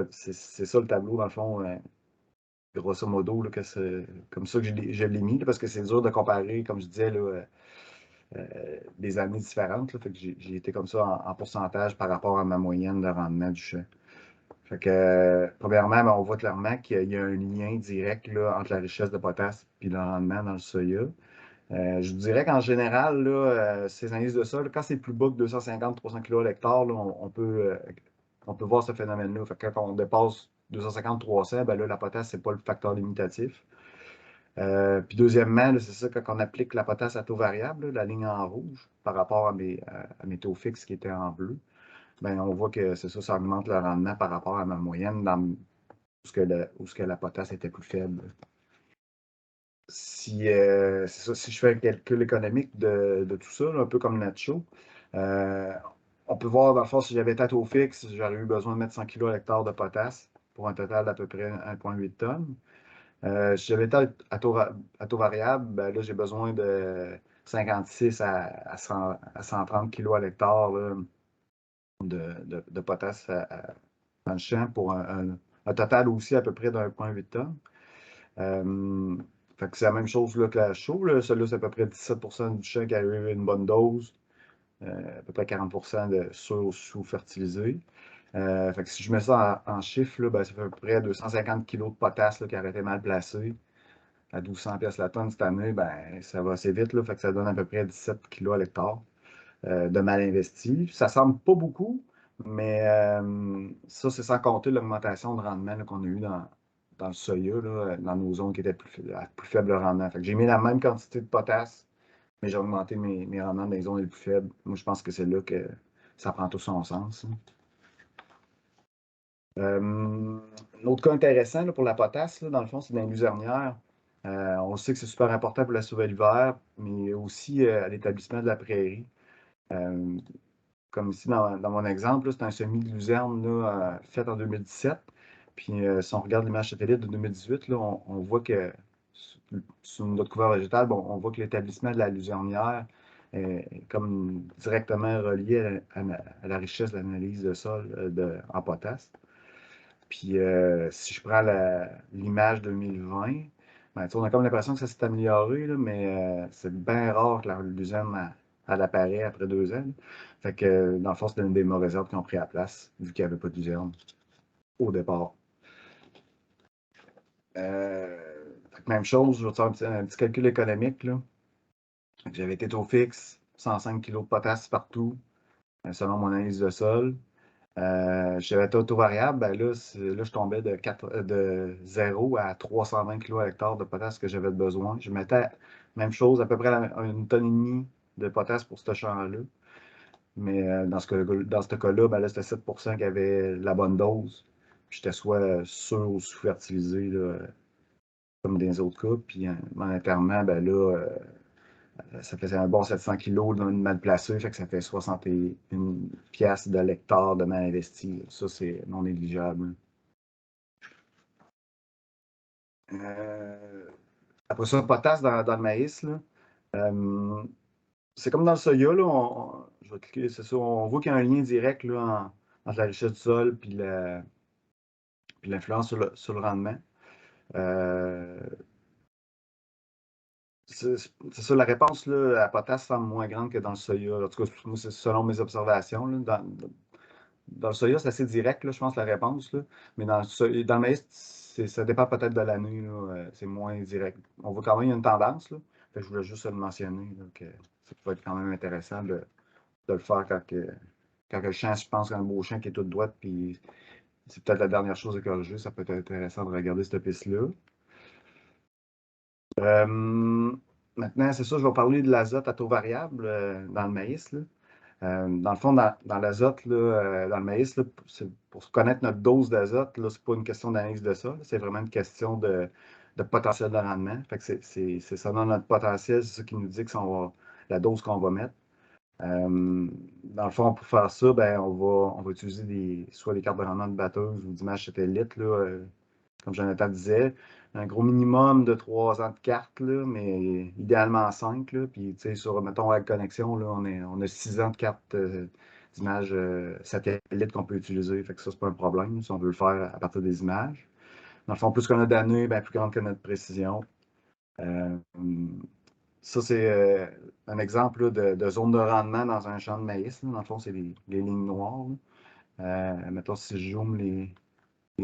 C'est ça le tableau, dans le fond, grosso modo, là, que c'est comme ça que je l'ai mis, là, parce que c'est dur de comparer, comme je disais, là, des années différentes. Là, fait que j'ai été comme ça en pourcentage par rapport à ma moyenne de rendement du champ. Fait que, premièrement, ben, on voit clairement qu'il y a un lien direct là, entre la richesse de potasse et le rendement dans le soya. Je vous dirais qu'en général, là, ces analyses de sol, quand c'est plus bas que 250-300 kg à l'hectare, on peut voir ce phénomène-là. Fait que quand on dépasse 250-300, ben là, la potasse, c'est pas le facteur limitatif. Puis deuxièmement, c'est ça, quand on applique la potasse à taux variable, là, la ligne en rouge, par rapport à mes taux fixes qui étaient en bleu, ben, on voit que c'est ça, ça augmente le rendement par rapport à ma moyenne où ce que la potasse était plus faible. Si je fais un calcul économique de tout ça, là, un peu comme Nacho, on peut voir, dans le fond, si j'avais été à taux fixe, j'aurais eu besoin de mettre 100 kg à l'hectare de potasse pour un total d'à peu près 1,8 tonnes. Si j'avais été à taux variable, ben là, j'ai besoin de 56 à 130 kg à l'hectare de potasse dans le champ pour un total aussi à peu près d'1,8 tonnes. Fait que c'est la même chose là, que la chaux. Celui-là, c'est à peu près 17% du champ qui a eu une bonne dose, à peu près 40% de sous-fertilisé. Fait que si je mets ça en chiffres, là, ben, ça fait à peu près 250 kg de potasse là, qui aurait été mal placé à 1200 pièces la tonne cette année, ben, ça va assez vite. Là, fait que ça donne à peu près 17 kg à l'hectare de mal investi. Ça semble pas beaucoup, mais ça, c'est sans compter l'augmentation de rendement qu'on a eu dans le soya, là, dans nos zones qui étaient à plus faible rendement. Fait que j'ai mis la même quantité de potasse, mais j'ai augmenté mes rendements dans les zones les plus faibles. Moi, je pense que c'est là que ça prend tout son sens. Un autre cas intéressant là, pour la potasse, là, dans le fond, c'est dans les luzernières. On sait que c'est super important pour la survie l'hiver, mais aussi à l'établissement de la prairie. Comme ici dans mon exemple, c'est un semis de luzerne là, fait en 2017. Puis si on regarde l'image satellite de 2018, là, on voit que sur notre couvert végétal, bon, on voit que l'établissement de la luzernière est comme directement relié à la richesse de l'analyse de sol en potasse. Puis si je prends l'image 2020, ben, on a comme l'impression que ça s'est amélioré, là, mais c'est bien rare que la luzerne elle apparaît après 2 ans. Là. Fait que dans le fond, c'est une des mauvaises herbes qui ont pris la place, vu qu'il n'y avait pas de luzerne au départ. Même chose, je vais te faire un petit calcul économique. Là. J'avais été taux fixe, 105 kg de potasse partout, selon mon analyse de sol. J'avais taux variable, ben là, je tombais de 0 à 320 kg à l'hectare de potasse que j'avais besoin. Je mettais même chose, à peu près 1,5 tonne de potasse pour ce champ-là. Mais dans ce cas-là, ben là, c'était 7% qui avait la bonne dose. J'étais soit sur ou sous-fertilisé, comme dans les autres cas. Puis monétairement, ben là, ça faisait un bon 700 kg mal placé, fait que ça fait 61 piastres de l'hectare de mal investi. Ça, c'est non négligeable. Après ça, potasse dans le maïs, là. C'est comme dans le soya, là, je vais cliquer, c'est ça, on voit qu'il y a un lien direct là, entre la richesse du sol puis l'influence sur le rendement. C'est ça, la réponse là, à la potasse semble moins grande que dans le soya. En tout cas, moi, c'est selon mes observations. Là, dans le soya, c'est assez direct, là, je pense, la réponse. Là. Mais dans le maïs, ça dépend peut-être de l'année. C'est moins direct. On voit quand même qu'il y a une tendance. Là. Fait que je voulais juste le mentionner. Là, que ça peut être quand même intéressant de le faire quand le champ, je pense, un beau champ qui est tout droit, puis c'est peut-être la dernière chose à corriger. Ça peut être intéressant de regarder cette piste-là. Maintenant, c'est ça, je vais parler de l'azote à taux variable dans le maïs. Là. Dans le fond, dans l'azote, dans le maïs, là, pour connaître notre dose d'azote, ce n'est pas une question d'analyse de ça, c'est vraiment une question de potentiel de rendement. Fait que c'est ça dans notre potentiel, c'est ça qui nous dit que la dose qu'on va mettre. Dans le fond, pour faire ça, ben, on va utiliser soit des cartes de rendement de batteuse ou d'images satellites, là, comme Jonathan disait. Un gros minimum de 3 ans de carte, là, mais idéalement 5. Là, puis, sur, mettons, Ag Connexion, là, on a 6 ans de carte d'images satellites qu'on peut utiliser. Fait que ça, c'est pas un problème si on veut le faire à partir des images. Dans le fond, plus qu'on a d'années, ben, plus grande que notre précision. Ça, c'est un exemple là, de zone de rendement dans un champ de maïs. Là. Dans le fond, c'est les lignes noires. Mettons, si je zoome les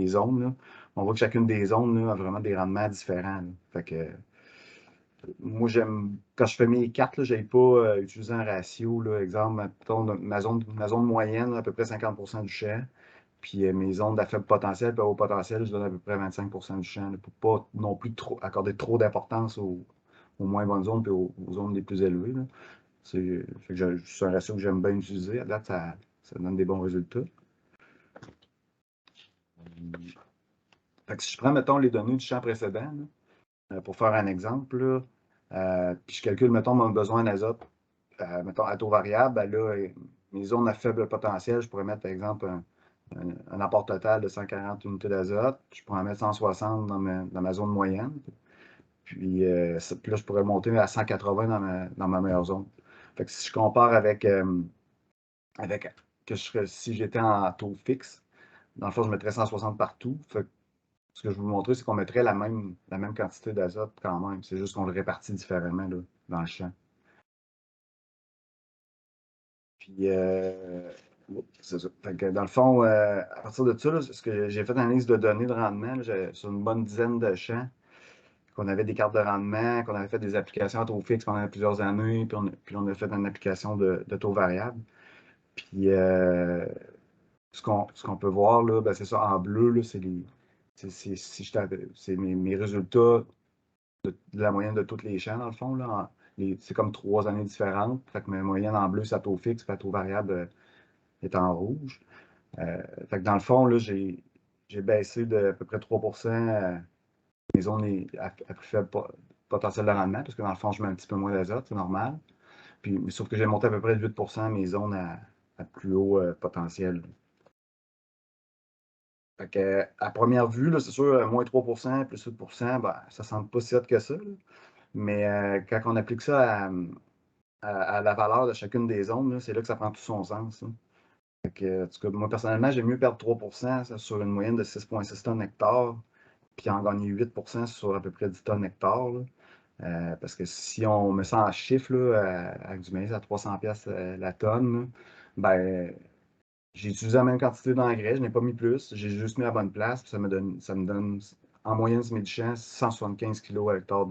zones, là, on voit que chacune des zones là, a vraiment des rendements différents. Là. Fait que, moi, quand je fais mes cartes, je n'ai pas utilisé un ratio. Là, exemple, mettons, ma zone moyenne, là, à peu près 50% du champ. Puis mes zones à faible potentiel et haut potentiel, je donne à peu près 25% du champ. Là, pour pas non plus accorder trop d'importance aux moins bonnes zones et aux zones les plus élevées. Là. C'est un ratio que j'aime bien utiliser. À date, ça donne des bons résultats. Fait que si je prends, mettons, les données du champ précédent, là, pour faire un exemple, là, puis je calcule, mettons, mon besoin d'azote, mettons, à taux variable, ben là, mes zones à faible potentiel, je pourrais mettre, par exemple, un apport total de 140 unités d'azote. Je pourrais en mettre 160 dans ma zone moyenne. Puis là, je pourrais monter à 180 dans ma meilleure zone. Fait que si je compare avec si j'étais en taux fixe, dans le fond, je mettrais 160 partout. Fait que ce que je vais vous montrer, c'est qu'on mettrait la même quantité d'azote quand même. C'est juste qu'on le répartit différemment là, dans le champ. Puis, c'est ça. Fait que dans le fond, à partir de ça, là, ce que j'ai fait une analyse de données de rendement là, sur une bonne dizaine de champs, qu'on avait des cartes de rendement, qu'on avait fait des applications à taux fixe pendant plusieurs années, puis on a fait une application de taux variable. Puis, ce qu'on peut voir, là, ben, c'est ça, en bleu, là, c'est mes résultats de la moyenne de tous les champs, dans le fond. Là, c'est comme 3 années différentes. Fait que ma moyenne en bleu, c'est à taux fixe, puis à taux variable est en rouge. Fait que dans le fond, là, j'ai baissé de à peu près 3% mes zones à plus faible potentiel de rendement, parce que dans le fond, je mets un petit peu moins d'azote, c'est normal. Puis, sauf que j'ai monté à peu près de 8% mes zones à plus haut potentiel. Fait que, à première vue, là, c'est sûr, moins 3%, plus 8%, ben, ça ne semble pas si hot que ça. Là. Mais quand on applique ça à la valeur de chacune des zones, c'est là que ça prend tout son sens. Là. Fait que, en tout cas, moi, personnellement, j'aime mieux perdre 3% sur une moyenne de 6,6 tonnes hectare, puis en gagner 8% sur à peu près 10 tonnes hectare. Parce que si on met ça en chiffre, là, avec du maïs à 300$ la tonne, là, ben, j'ai utilisé la même quantité d'engrais, je n'ai pas mis plus, j'ai juste mis à la bonne place, puis ça me donne en moyenne, sur mes champs, 175 kg à l'hectare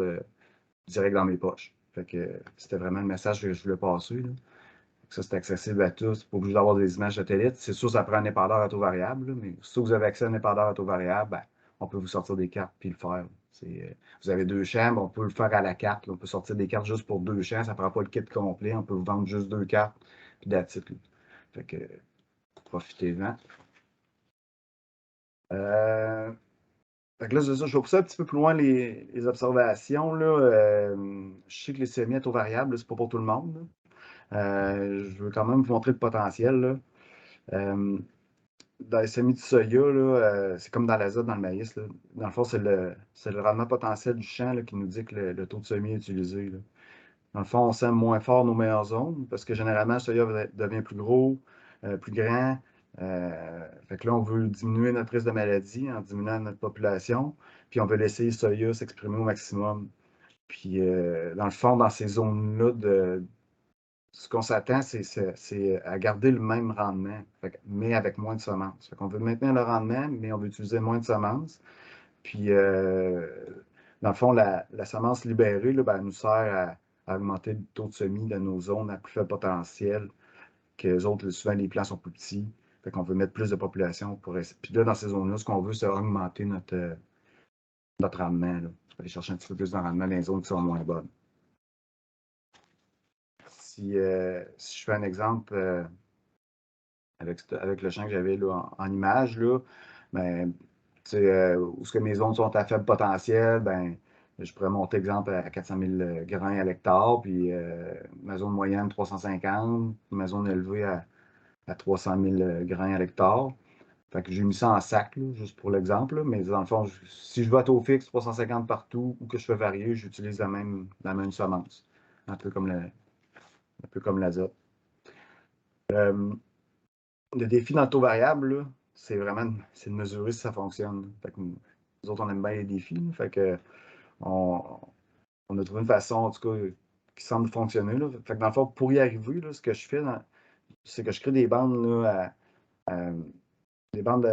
direct dans mes poches. Fait que c'était vraiment le message que je voulais passer, là. Ça, c'est accessible à tous. Pas obligé d'avoir des images satellites. C'est sûr, ça prend un épandeur à taux variable, là, mais si vous avez accès à un épandeur à taux variable, ben, on peut vous sortir des cartes puis le faire. Vous avez 2 champs, on peut le faire à la carte. Là. On peut sortir des cartes juste pour 2 champs. Ça ne prend pas le kit complet. On peut vous vendre juste 2 cartes puis that's it, là. Fait que profitez-en. Fait que là, c'est ça, je vais pousser un petit peu plus loin les observations. Là. Je sais que les semis à taux variable, c'est pas pour tout le monde. Là. Je veux quand même vous montrer le potentiel. Là. Dans les semis de soya, là, c'est comme dans l'azote, dans le maïs. Là. Dans le fond, c'est le rendement potentiel du champ là, qui nous dit que le taux de semis est utilisé. Là. Dans le fond, on sème moins fort nos meilleures zones parce que généralement, le soya devient plus gros, plus grand. Fait que là, on veut diminuer notre risque de maladie en diminuant notre population. Puis on veut laisser le soya s'exprimer au maximum. Puis dans le fond, dans ces zones-là, ce qu'on s'attend, c'est à garder le même rendement, mais avec moins de semences. Fait qu'on veut maintenir le rendement, mais on veut utiliser moins de semences. Puis, dans le fond, la semence libérée, là, ben, elle nous sert à augmenter le taux de semis de nos zones à plus faible potentiel, que les autres, souvent, les plants sont plus petits. Fait qu'on veut mettre plus de population pour. Puis là, dans ces zones-là, ce qu'on veut, c'est augmenter notre rendement. Là. Aller chercher un petit peu plus de rendement dans les zones qui sont moins bonnes. Si je fais un exemple avec le champ que j'avais en image, là, ben, où ce que mes zones sont à faible potentiel, ben, je pourrais monter, exemple, à 400 000 grains à l'hectare, puis ma zone moyenne 350, ma zone élevée à 300 000 grains à l'hectare. Fait que j'ai mis ça en sac, là, juste pour l'exemple, là, mais dans le fond, si je vais à taux fixe, 350 partout, ou que je fais varier, j'utilise la même semence, un peu comme l'azote. Le défi dans le taux variable, là, c'est de mesurer si ça fonctionne. Fait que nous autres, on aime bien les défis. Là. Fait que on a trouvé une façon, en tout cas, qui semble fonctionner. Là. Fait que dans le fond, pour y arriver, là, ce que je fais, c'est que je crée des bandes là, des bandes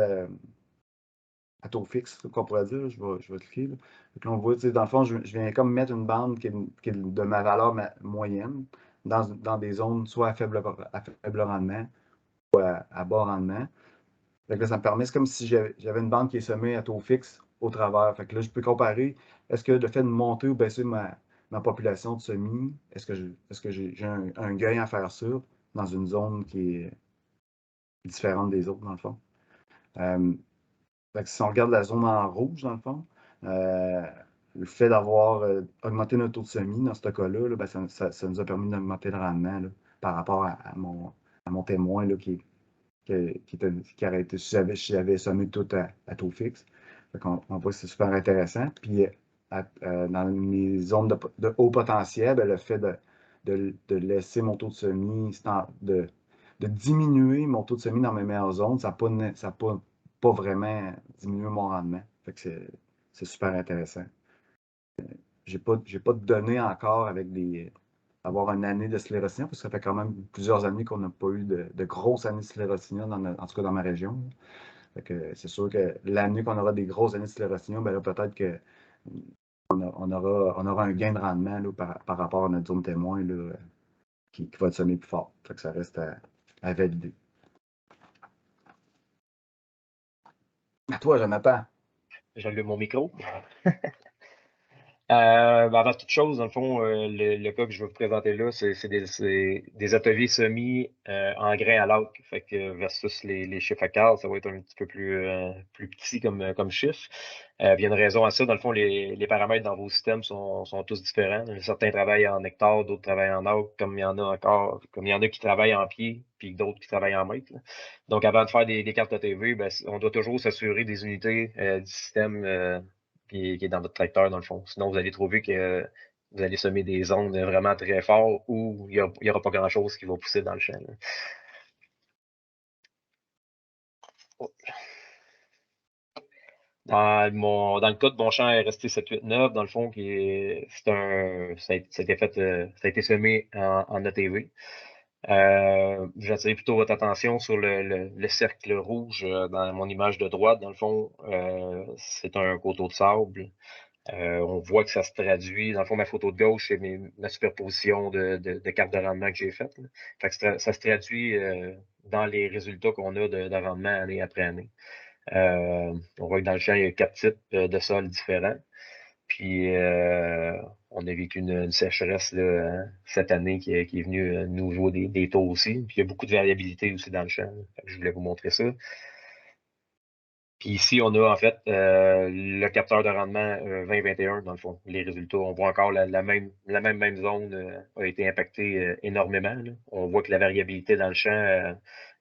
à taux fixe, qu'on pourrait dire. Je vais cliquer. Là. Fait que là, on voit, dans le fond, je viens comme mettre une bande qui est de ma valeur moyenne dans des zones soit à faible rendement ou à bas rendement. Fait que là, ça me permet, c'est comme si j'avais une bande qui est semée à taux fixe au travers. Fait que là, je peux comparer, est-ce que le fait de monter ou baisser ma population de semis, est-ce que j'ai un gain à faire ça dans une zone qui est différente des autres, dans le fond? Fait que si on regarde la zone en rouge, dans le fond, le fait d'avoir augmenté notre taux de semis dans ce cas-là, là, ben, ça nous a permis d'augmenter le rendement là, par rapport à mon témoin là, qui aurait été, si j'avais semé tout à taux fixe. On voit que c'est super intéressant. Puis, dans mes zones de haut potentiel, ben, le fait de laisser mon taux de semis, de diminuer mon taux de semis dans mes meilleures zones, ça n'a pas vraiment diminué mon rendement. Fait que c'est super intéressant. J'ai pas de données encore avec avoir une année de sclérotinia, parce que ça fait quand même plusieurs années qu'on n'a pas eu de grosses années de sclérotinia, en tout cas dans ma région. Fait que c'est sûr que l'année qu'on aura des grosses années de sclérotinia, ben là, peut-être qu'on aura un gain de rendement là, par rapport à notre zone témoin là, qui va être semé plus fort. Fait que ça reste à valider. À toi, Jonathan. J'allume mon micro. Avant toute chose, dans le fond, le cas que je vais vous présenter là, c'est des ateliers semis en grains à l'autre. Fait que versus les chiffres à carte, ça va être un petit peu plus petit comme chiffre. Il y a une raison à ça. Dans le fond, les paramètres dans vos systèmes sont tous différents. Certains travaillent en hectares, d'autres travaillent en acre, comme il y en a qui travaillent en pied, puis d'autres qui travaillent en mètres. Là. Donc, avant de faire des cartes ATV, ben, on doit toujours s'assurer des unités du système qui est dans votre tracteur, dans le fond. Sinon, vous allez trouver que vous allez semer des zones vraiment très fort où il n'y aura pas grand-chose qui va pousser dans le champ. Là. Dans le cas de mon champ RST 789, dans le fond, ça a été semé en ATV. J'attire plutôt votre attention sur le cercle rouge dans mon image de droite. Dans le fond, c'est un coteau de sable. On voit que ça se traduit. Dans le fond, ma photo de gauche, c'est ma superposition de cartes de rendement que j'ai faites. Fait que ça se traduit dans les résultats qu'on a de rendement année après année. On voit que dans le champ, il y a 4 types de sols différents. Puis on a vécu une sécheresse là, cette année qui est venue nous jouer des taux aussi. Puis il y a beaucoup de variabilité aussi dans le champ. Je voulais vous montrer ça. Puis ici, on a en fait le capteur de rendement 2021, dans le fond. Les résultats, on voit encore la même zone a été impactée énormément. Là. On voit que la variabilité dans le champ,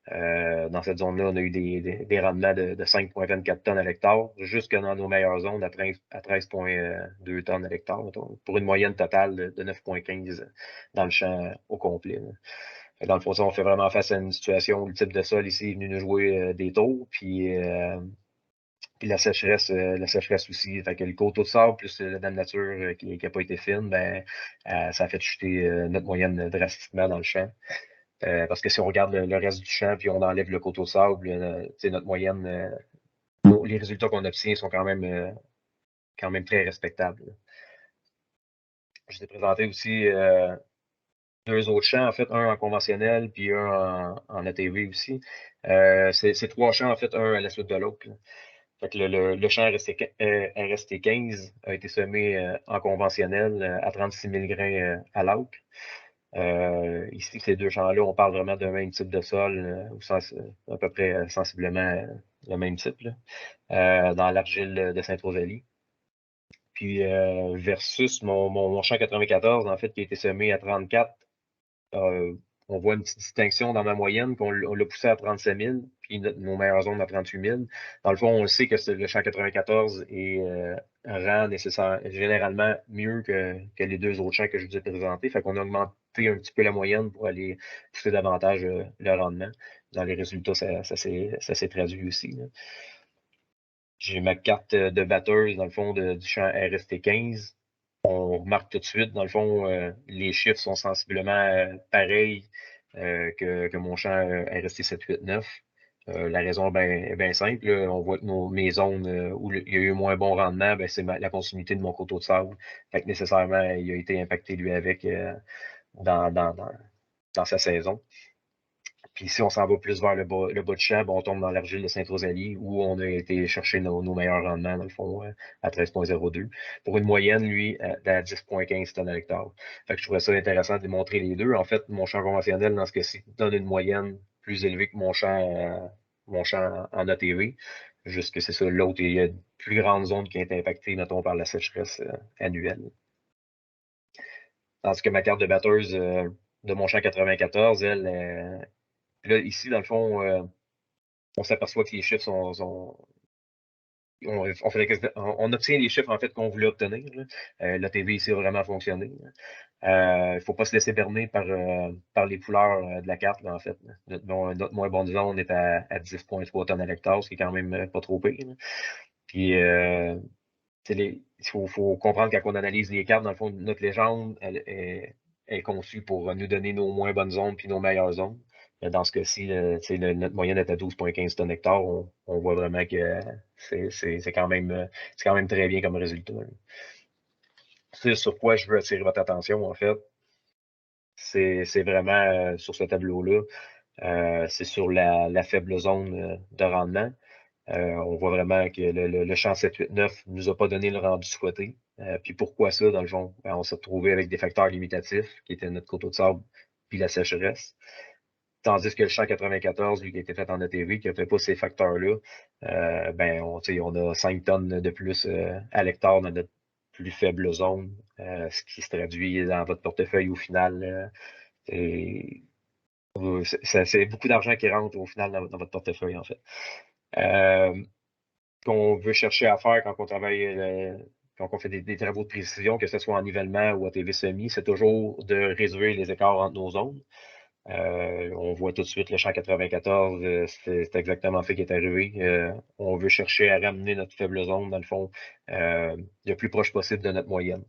dans cette zone-là, on a eu des rendements de 5,24 tonnes à l'hectare, jusque dans nos meilleures zones à 13,2 tonnes à l'hectare, pour une moyenne totale de 9,15 dans le champ au complet. Là. Dans le fond, on fait vraiment face à une situation où le type de sol ici est venu nous jouer des tours, puis la sécheresse aussi. Fait que le coteau de sable plus la dame nature qui n'a pas été fine, ben, ça a fait chuter notre moyenne drastiquement dans le champ. Parce que si on regarde le reste du champ puis on enlève le coteau de sable, notre moyenne, les résultats qu'on obtient sont quand même très respectables. Là. Je t'ai présenté aussi 2 autres champs, en fait, un en conventionnel puis un en ATV aussi. C'est 3 champs, en fait, un à la suite de l'autre. Fait que le champ RST15 a été semé en conventionnel à 36 000 grains à l'acre. Ici, ces 2 champs-là, on parle vraiment d'un même type de sol, à peu près sensiblement le même type, là, dans l'argile de Sainte-Rosalie. Puis versus mon champ 94, en fait, qui a été semé à 34, on voit une petite distinction dans ma moyenne, qu'on l'a poussé à 37 000, puis nos meilleures zones à 38 000. Dans le fond, on sait que le champ 94 rend généralement mieux que les 2 autres champs que je vous ai présentés. Fait qu'on a augmenté un petit peu la moyenne pour aller pousser davantage le rendement. Dans les résultats, ça s'est traduit aussi. Là. J'ai ma carte de batteuse, dans le fond, du champ RST15. On remarque tout de suite, dans le fond, les chiffres sont sensiblement pareils que mon champ RST 789. La raison est bien simple. Là. On voit que mes zones où il y a eu moins bon rendement, ben, c'est la continuité de mon coteau de sable. Fait que nécessairement, il a été impacté lui avec dans sa saison. Puis si on s'en va plus vers le bas de champ, ben, on tombe dans l'argile de Sainte-Rosalie où on a été chercher nos meilleurs rendements, dans le fond, à 13,02. Pour une moyenne, lui, à 10,15 tonnes à l'hectare. Fait que je trouvais ça intéressant de démontrer les deux. En fait, mon champ conventionnel, dans ce cas-ci, donne une moyenne plus élevée que mon champ en ATV. Juste que c'est ça, l'autre, il y a une plus grande zone qui est impactée, mettons, par la sécheresse annuelle. Tandis que ma carte de batteuse de mon champ 94, elle, là, ici, dans le fond, on s'aperçoit que les chiffres on obtient les chiffres en fait qu'on voulait obtenir. La TV ici a vraiment fonctionné. Il ne faut pas se laisser berner par les couleurs de la carte, là, en fait. Notre moins bonne zone est à 10,3 tonnes à l'hectare, ce qui est quand même pas trop pire. Là. Puis il faut comprendre quand on analyse les cartes, dans le fond, notre légende elle est conçue pour nous donner nos moins bonnes zones puis nos meilleures zones. Dans ce cas-ci, notre moyenne est à 12,15 tonnes hectare. On voit vraiment que c'est quand même très bien comme résultat. C'est sur quoi je veux attirer votre attention, en fait. C'est vraiment sur ce tableau-là. C'est sur la faible zone de rendement. On voit vraiment que le champ 789 ne nous a pas donné le rendu souhaité. Puis pourquoi ça, dans le fond? Ben, on s'est retrouvé avec des facteurs limitatifs, qui étaient notre coteau de sable, puis la sécheresse. Tandis que le champ 94, lui, qui a été fait en ATV, qui n'a fait pas ces facteurs-là, ben, on a 5 tonnes de plus à l'hectare dans notre plus faible zone, ce qui se traduit dans votre portefeuille au final. C'est beaucoup d'argent qui rentre au final dans votre portefeuille, en fait. Qu'on veut chercher à faire quand on travaille, quand on fait des travaux de précision, que ce soit en nivellement ou à TV semi, c'est toujours de réduire les écarts entre nos zones. On voit tout de suite le champ 94, c'est exactement ce qui est arrivé. On veut chercher à ramener notre faible zone, dans le fond, le plus proche possible de notre moyenne.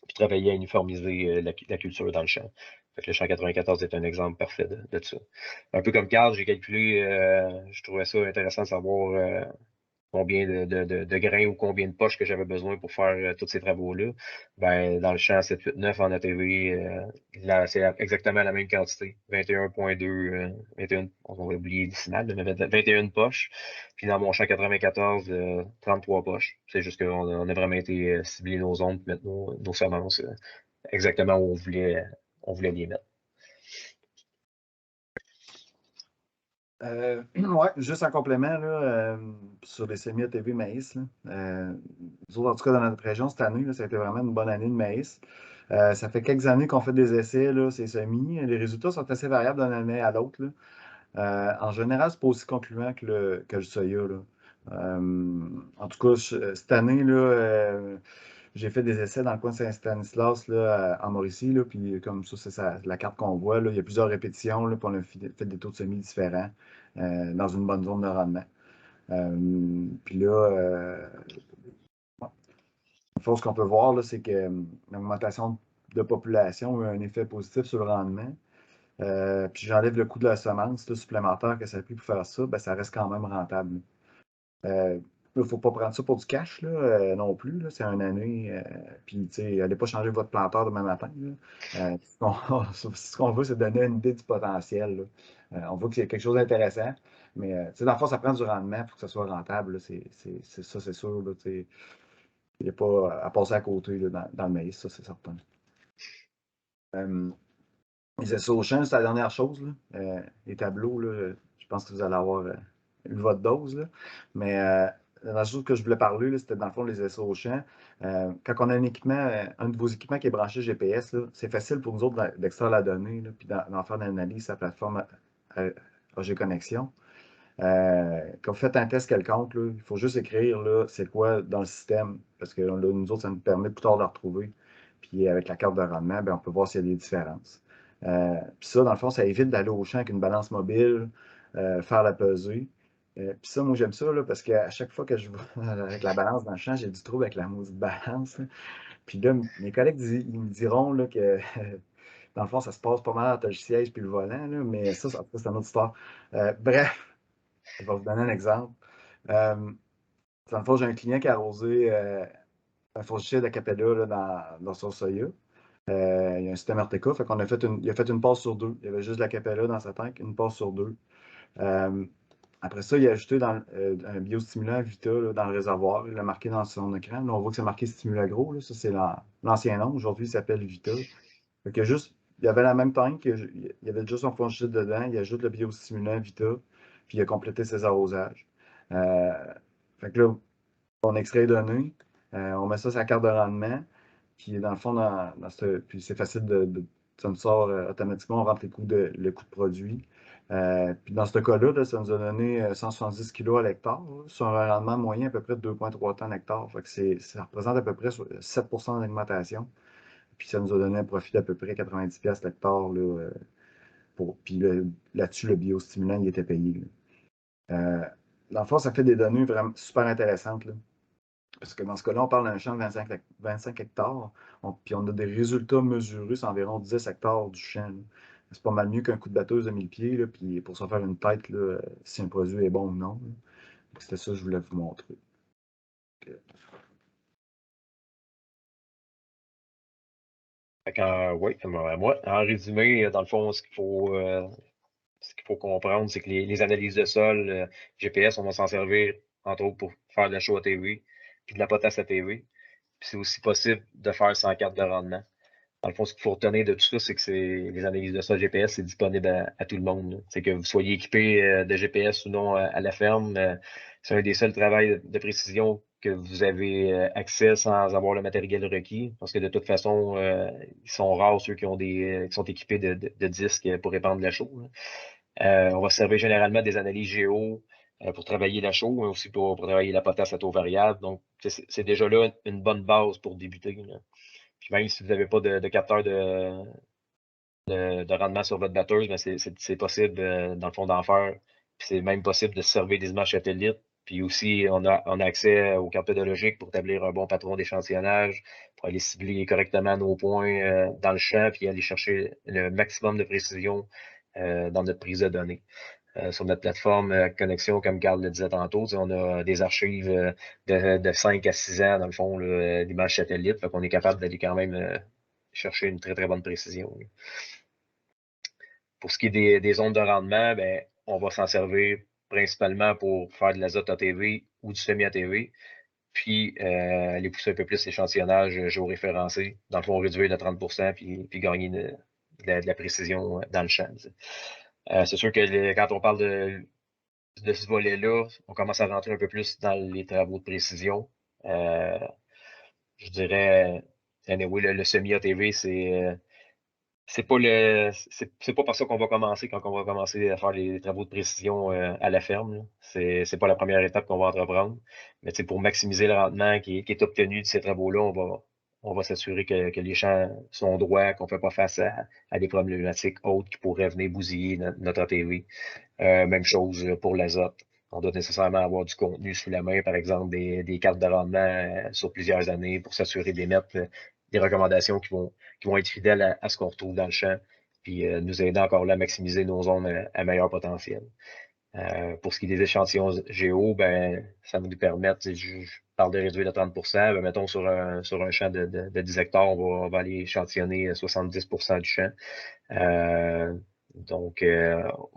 Puis travailler à uniformiser la culture dans le champ. Fait que le champ 94 est un exemple parfait de ça. Un peu comme Carl, j'ai calculé, je trouvais ça intéressant de savoir combien de grains ou combien de poches que j'avais besoin pour faire tous ces travaux-là. Ben, dans le champ 789 en ATV, là, c'est exactement la même quantité. 21,2, 21, on va oublier les décimales, mais 21 poches. Puis dans mon champ 94, 33 poches. C'est juste qu'on a vraiment été cibler nos zones, mettre nos semences exactement où on voulait les mettre. Ouais, juste en complément, là, sur les semis ATV maïs, là, nous autres, en tout cas, dans notre région, cette année, là, ça a été vraiment une bonne année de maïs. Ça fait quelques années qu'on fait des essais, là, ces semis. Les résultats sont assez variables d'une année à l'autre, là. En général, c'est pas aussi concluant que le soya, là. En tout cas, cette année, là, j'ai fait des essais dans le coin de Saint-Stanislas, là, en Mauricie, là, puis comme ça, c'est la carte qu'on voit, là. Il y a plusieurs répétitions, là, puis on a fait des taux de semis différents dans une bonne zone de rendement. Puis là, ce qu'on peut voir, là, c'est que l'augmentation de population a un effet positif sur le rendement. Puis j'enlève le coût de la semence là, supplémentaire que ça a pris pour faire ça, ben, ça reste quand même rentable. Il ne faut pas prendre ça pour du cash là, non plus. C'est une année. Puis, n'allez pas changer votre planteur demain matin. Ce qu'on veut, c'est donner une idée du potentiel. Là. On voit que c'est quelque chose d'intéressant. Mais, dans le fond, ça prend du rendement pour que ça soit rentable. C'est ça, c'est sûr. Là, il n'y a pas à passer à côté là, dans le maïs, ça, c'est certain. Les essais au champ, c'est la dernière chose. Là. Les tableaux, là, je pense que vous allez avoir eu votre dose. Là. Mais la chose que je voulais parler, c'était dans le fond les essais au champ. Quand on a un équipement, un de vos équipements qui est branché GPS, c'est facile pour nous autres d'extraire la donnée là, puis d'en faire l'analyse sur la plateforme AG Connexion. Quand vous faites un test quelconque, là, il faut juste écrire là, c'est quoi dans le système, parce que là, nous autres, ça nous permet plus tard de le retrouver. Puis avec la carte de rendement, ben, on peut voir s'il y a des différences. Puis ça, dans le fond, ça évite d'aller au champ avec une balance mobile, faire la pesée. Puis ça, moi, j'aime ça, là, parce qu'à chaque fois que je vais avec la balance dans le champ, j'ai du trouble avec la maudite balance. Là. Puis là, mes collègues, ils me diront là, que, dans le fond, ça se passe pas mal entre le siège puis le volant, là, mais ça, c'est une autre histoire. Bref, je vais vous donner un exemple. Dans le fond, j'ai un client qui a arrosé un fourchicide d'Acapella là, dans son soya. Il y a un système RTK, fait qu'on a il a fait une passe sur deux. Il y avait juste de l'Acapella dans sa tank, une passe sur deux. Après ça, il a ajouté un biostimulant Vita là, dans le réservoir. Il l'a marqué dans son écran. Là, on voit que c'est marqué Stimulagro. Là. Ça, c'est l'ancien nom. Aujourd'hui, il s'appelle Vita. Fait que il y avait la même tank. Il y avait juste son fongicide dedans. Il ajoute le biostimulant Vita. Puis il a complété ses arrosages. Fait que là, on extrait les données. On met ça sur la carte de rendement. Puis dans le fond, puis c'est facile ça nous sort automatiquement, on rentre le coût de produit. Puis dans ce cas-là, là, ça nous a donné 170 kg à l'hectare, là, sur un rendement moyen à peu près de 2,3 tonnes à l'hectare. Fait que ça représente à peu près 7 d'augmentation. Puis ça nous a donné un profit d'à peu près 90 $ l'hectare. Là, puis là-dessus, le biostimulant, il était payé. Là. Dans le fond, ça fait des données vraiment super intéressantes. Là. Parce que dans ce cas-là, on parle d'un champ de 25 hectares, puis on a des résultats mesurés, c'est environ 10 hectares du champ. C'est pas mal mieux qu'un coup de batteuse de 1000 pieds, là, puis pour se faire une tête, là, si un produit est bon ou non. C'était ça que je voulais vous montrer. Oui, moi, en résumé, dans le fond, ce qu'il faut comprendre, c'est que les analyses de sol, GPS, on va s'en servir, entre autres, pour faire de la chaux ATV, puis de la potasse ATV. Puis c'est aussi possible de faire sans carte de rendement. Dans le fond, ce qu'il faut retenir de tout ça, c'est que les analyses de sol GPS, c'est disponible à tout le monde. C'est que vous soyez équipé de GPS ou non à la ferme, c'est un des seuls travails de précision que vous avez accès sans avoir le matériel requis. Parce que de toute façon, ils sont rares ceux qui sont équipés de disques pour répandre la chaux. On va se servir généralement des analyses géo pour travailler la chaux, mais aussi pour travailler la potasse à taux variable. Donc, c'est déjà là une bonne base pour débuter. Là. Puis même si vous n'avez pas de capteur de rendement sur votre batteuse, ben c'est possible, dans le fond, d'en faire. Puis c'est même possible de se servir des images satellites. Puis aussi, on a accès aux cartes pédologiques pour établir un bon patron d'échantillonnage, pour aller cibler correctement nos points dans le champ, puis aller chercher le maximum de précision dans notre prise de données. sur notre plateforme connexion, comme Carl le disait tantôt. On a des archives de 5 à 6 ans, dans le fond, d'images satellites. Fait qu'on est capable d'aller quand même chercher une très, très bonne précision. Pour ce qui est des zones de rendement, ben, on va s'en servir principalement pour faire de l'azote ATV ou du semi-ATV, puis aller pousser un peu plus l'échantillonnage géoréférencé, dans le fond réduire de 30%, puis gagner de la précision dans le champ. C'est sûr que quand on parle de ce volet-là, on commence à rentrer un peu plus dans les travaux de précision. Je dirais, anyway, le semi-ATV, c'est pas par ça qu'on va commencer quand on va commencer à faire les travaux de précision à la ferme. C'est pas la première étape qu'on va entreprendre. Mais pour maximiser le rendement qui est obtenu de ces travaux-là, on va s'assurer que les champs sont droits, qu'on ne fait pas face à des problématiques autres qui pourraient venir bousiller notre ATV. Même chose pour l'azote. On doit nécessairement avoir du contenu sous la main, par exemple des cartes de rendement sur plusieurs années pour s'assurer d'émettre des recommandations qui vont être fidèles à ce qu'on retrouve dans le champ, puis nous aider encore là à maximiser nos zones à meilleur potentiel. Pour ce qui est des échantillons géo, ben, ça va nous permettre, je parle de réduire de 30%, ben, mettons sur un champ de 10 hectares, on va aller échantillonner 70% du champ.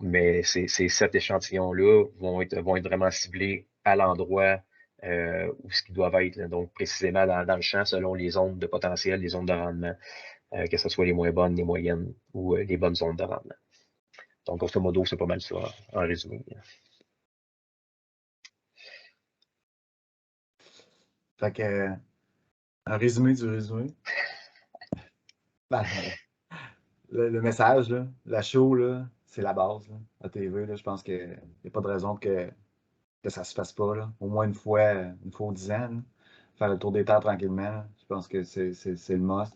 Mais ces 7 échantillons-là vont être vraiment ciblés à l'endroit où ce qu'ils doivent être. Là. Donc, précisément dans le champ, selon les zones de potentiel, les zones de rendement, que ce soit les moins bonnes, les moyennes ou les bonnes zones de rendement. Donc, grosso modo, c'est pas mal ça, en résumé. Fait que, un résumé du résumé. Ben, le message, là, la show, là, c'est la base. Là. La TV, là, je pense qu'il n'y a pas de raison que ça se fasse pas. Là. Au moins une fois aux 10 ans. Là. Faire le tour des terres tranquillement. Là. Je pense que c'est le must.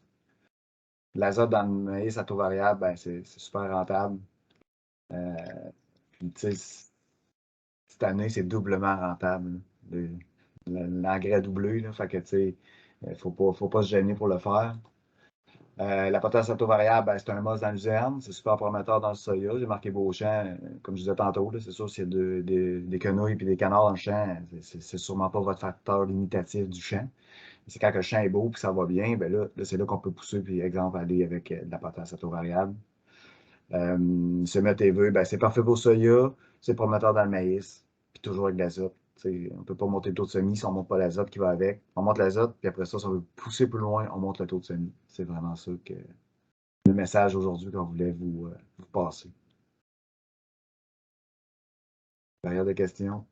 L'azote dans le maïs à taux variable, ben, c'est super rentable. Puis, tu sais, cette année, c'est doublement rentable. L'engrais doublé, là, fait que, tu sais, faut pas se gêner pour le faire. La potasse à taux variable, ben, c'est un must dans l'usine. C'est super prometteur dans le soya. J'ai marqué Beauchamp, comme je disais tantôt, c'est sûr, s'il y a des quenouilles et des canards dans le champ, c'est sûrement pas votre facteur limitatif du champ. C'est quand le champ est beau et ça va bien, ben là c'est là qu'on peut pousser, puis exemple, aller avec de la potasse à taux variable. Semi-ATV, ben, c'est parfait pour le soya, c'est prometteur dans le maïs, puis toujours avec de l'azote. On ne peut pas monter le taux de semis si on ne monte pas l'azote qui va avec. On monte l'azote, puis après ça, si on veut pousser plus loin, on monte le taux de semis. C'est vraiment ça que le message aujourd'hui qu'on voulait vous passer. Derrière des questions.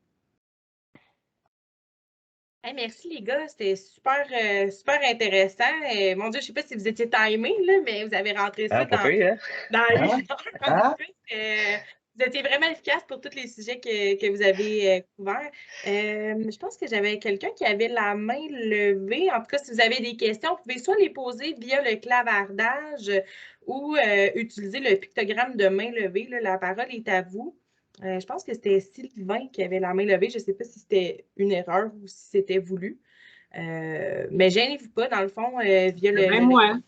Hey, merci les gars, c'était super, super intéressant. Mon Dieu, je ne sais pas si vous étiez timé, là, mais vous avez rentré ça Pas pire, hein? dans une heure. Vous étiez vraiment efficace pour tous les sujets que vous avez couverts. Je pense que j'avais quelqu'un qui avait la main levée. En tout cas, si vous avez des questions, vous pouvez soit les poser via le clavardage ou utiliser le pictogramme de main levée. Là. La parole est à vous. Je pense que c'était Sylvain qui avait la main levée. Je ne sais pas si c'était une erreur ou si c'était voulu. Mais gênez-vous pas, dans le fond, via le. Même moi.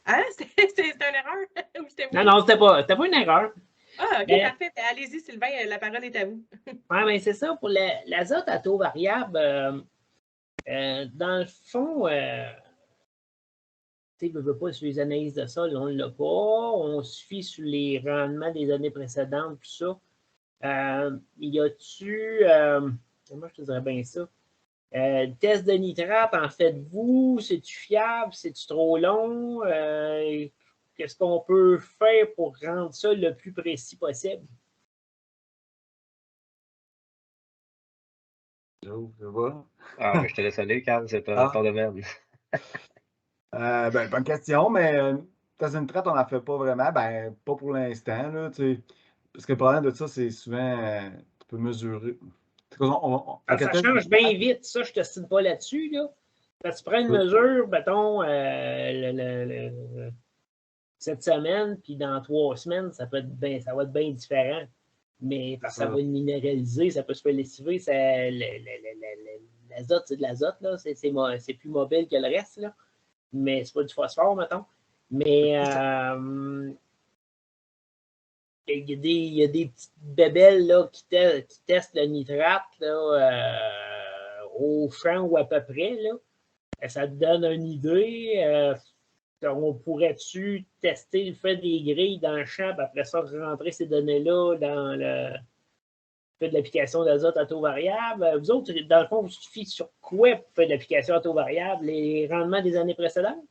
Hein? C'était une erreur? Ou c'était voulu? Non, c'était pas une erreur. Ah, OK, parfait. Allez-y, Sylvain, la parole est à vous. Oui, bien, c'est ça. Pour l'azote à taux variable, dans le fond, tu sais, veux pas sur les analyses de sol, on ne l'a pas. On se fie sur les rendements des années précédentes, tout ça. Y a-tu, comment je te dirais bien ça? Test de nitrate, en faites-vous? C'est-tu fiable? C'est-tu trop long? Qu'est-ce qu'on peut faire pour rendre ça le plus précis possible? Je vois. Mais je te laisse aller, Carl, c'est ton domaine. Bonne question, mais test de nitrate, on n'en fait pas vraiment. Ben, pas pour l'instant, là, tu sais. Parce que le problème de ça, c'est souvent, tu peux mesurer. Ça change bien vite, ça, je ne te cite pas là-dessus. Là. Quand tu prends une mesure, mettons, cette semaine, puis dans 3 semaines, ça va être bien différent. Mais parce que ça va être minéralisé, ça peut se faire lessiver. L'azote, c'est de l'azote, là. C'est plus mobile que le reste, là. Mais c'est pas du phosphore, mettons. Mais il y a des petites bébelles là, qui testent le nitrate là, au champ ou à peu près. Là. Ça te donne une idée. On pourrait-tu tester le fait des grilles dans le champ, puis après ça, rentrer ces données-là dans le fait de l'application d'azote à taux variable? Vous autres, dans le fond, vous suffit sur quoi pour faire de l'application à taux variable? Les rendements des années précédentes?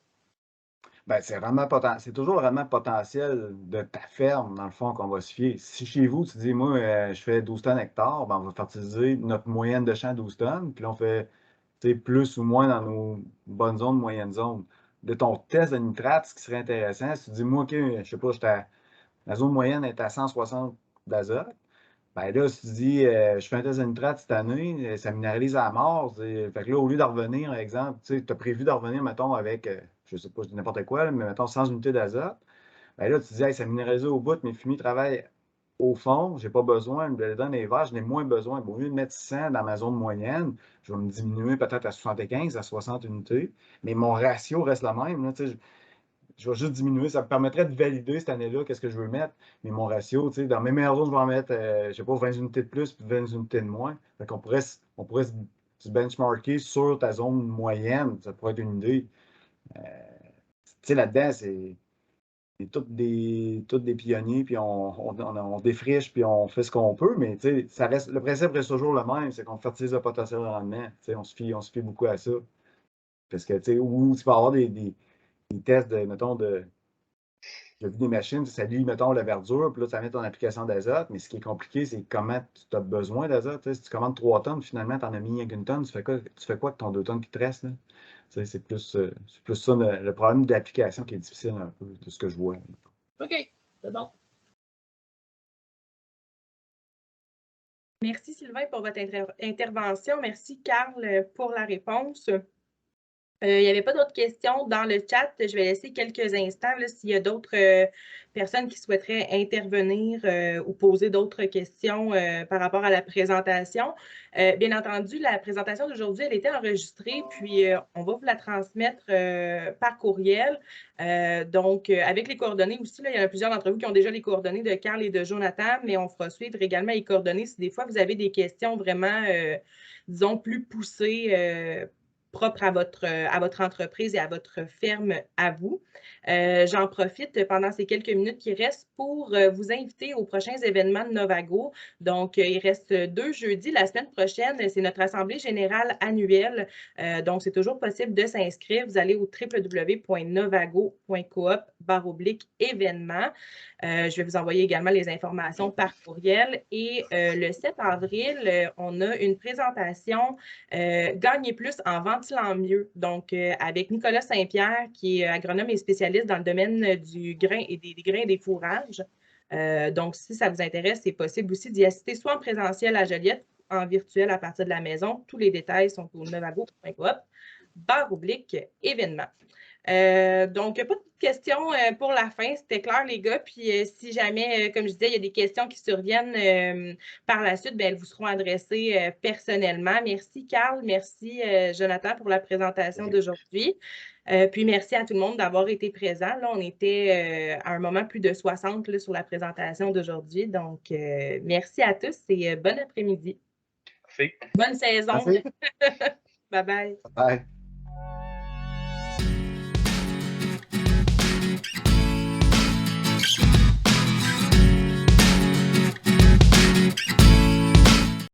Ben, c'est toujours vraiment potentiel de ta ferme, dans le fond, qu'on va se fier. Si chez vous, tu dis, moi, je fais 12 tonnes hectares, ben, on va fertiliser notre moyenne de champ 12 tonnes, puis là, on fait plus ou moins dans nos bonnes zones, moyennes zones. De ton test de nitrate, ce qui serait intéressant, si tu dis, moi, OK, je sais pas, la zone moyenne est à 160 d'azote, ben là, si tu dis, je fais un test de nitrate cette année, ça minéralise à mort. Fait que là, au lieu de revenir, par exemple, tu as prévu de revenir, mettons, avec, je sais pas, n'importe quoi, là, mais mettons 100 unités d'azote, ben là, tu dis, hey, ça minéralise au bout, mes fumiers travaillent au fond, j'ai pas besoin, dans les verts, j'en ai moins besoin. Au lieu de mettre 100 dans ma zone moyenne, je vais me diminuer peut-être à 75, à 60 unités, mais mon ratio reste le même. Là, je vais juste diminuer. Ça me permettrait de valider cette année-là qu'est-ce que je veux mettre. Mais mon ratio, dans mes meilleures zones, je vais en mettre, je sais pas, 20 unités de plus puis 20 unités de moins. Fait qu'on pourrait se benchmarker sur ta zone moyenne. Ça pourrait être une idée. Là-dedans, c'est toutes des pionniers, puis on défriche, puis on fait ce qu'on peut, mais le principe reste toujours le même, c'est qu'on fertilise le potentiel de rendement. On se fie beaucoup à ça. Parce que, où tu peux avoir des tests mettons, j'ai vu des machines, ça lit, mettons, la verdure, puis là, ça met ton application d'azote, mais ce qui est compliqué, c'est comment tu as besoin d'azote. Si tu commandes 3 tonnes, finalement, tu en as mis une tonne, tu fais quoi avec ton 2 tonnes qui te reste? Là? C'est plus ça le problème de l'application qui est difficile un peu, de ce que je vois. OK, c'est bon. Merci Sylvain pour votre intervention. Merci Carl pour la réponse. Il n'y avait pas d'autres questions dans le chat. Je vais laisser quelques instants s'il y a d'autres personnes qui souhaiteraient intervenir ou poser d'autres questions par rapport à la présentation. Bien entendu, la présentation d'aujourd'hui, elle était enregistrée, puis on va vous la transmettre par courriel. Donc, avec les coordonnées aussi, là, il y en a plusieurs d'entre vous qui ont déjà les coordonnées de Carl et de Jonathan, mais on fera suivre également les coordonnées si des fois vous avez des questions vraiment, disons, plus poussées propre à votre entreprise et à votre ferme à vous. J'en profite pendant ces quelques minutes qui restent pour vous inviter aux prochains événements de Novago. Donc, il reste 2 jeudis. La semaine prochaine, c'est notre assemblée générale annuelle. Donc, c'est toujours possible de s'inscrire. Vous allez au www.novago.coop/événements. Je vais vous envoyer également les informations par courriel. Et le 7 avril, on a une présentation Gagner plus en ventilant mieux. Donc, avec Nicolas Saint-Pierre, qui est agronome et spécialiste dans le domaine du grain et des grains et des fourrages. Donc, si ça vous intéresse, c'est possible aussi d'y assister soit en présentiel à Joliette, en virtuel à partir de la maison. Tous les détails sont au novago.coop/événements. Donc, pas de questions pour la fin. C'était clair, les gars. Puis, si jamais, comme je disais, il y a des questions qui surviennent par la suite, bien, elles vous seront adressées personnellement. Merci, Carl. Merci, Jonathan, pour la présentation d'aujourd'hui. Puis, merci à tout le monde d'avoir été présent. Là, on était à un moment plus de 60 là, sur la présentation d'aujourd'hui. Donc, merci à tous et bon après-midi. Merci. Bonne saison. Merci. Bye-bye. Bye.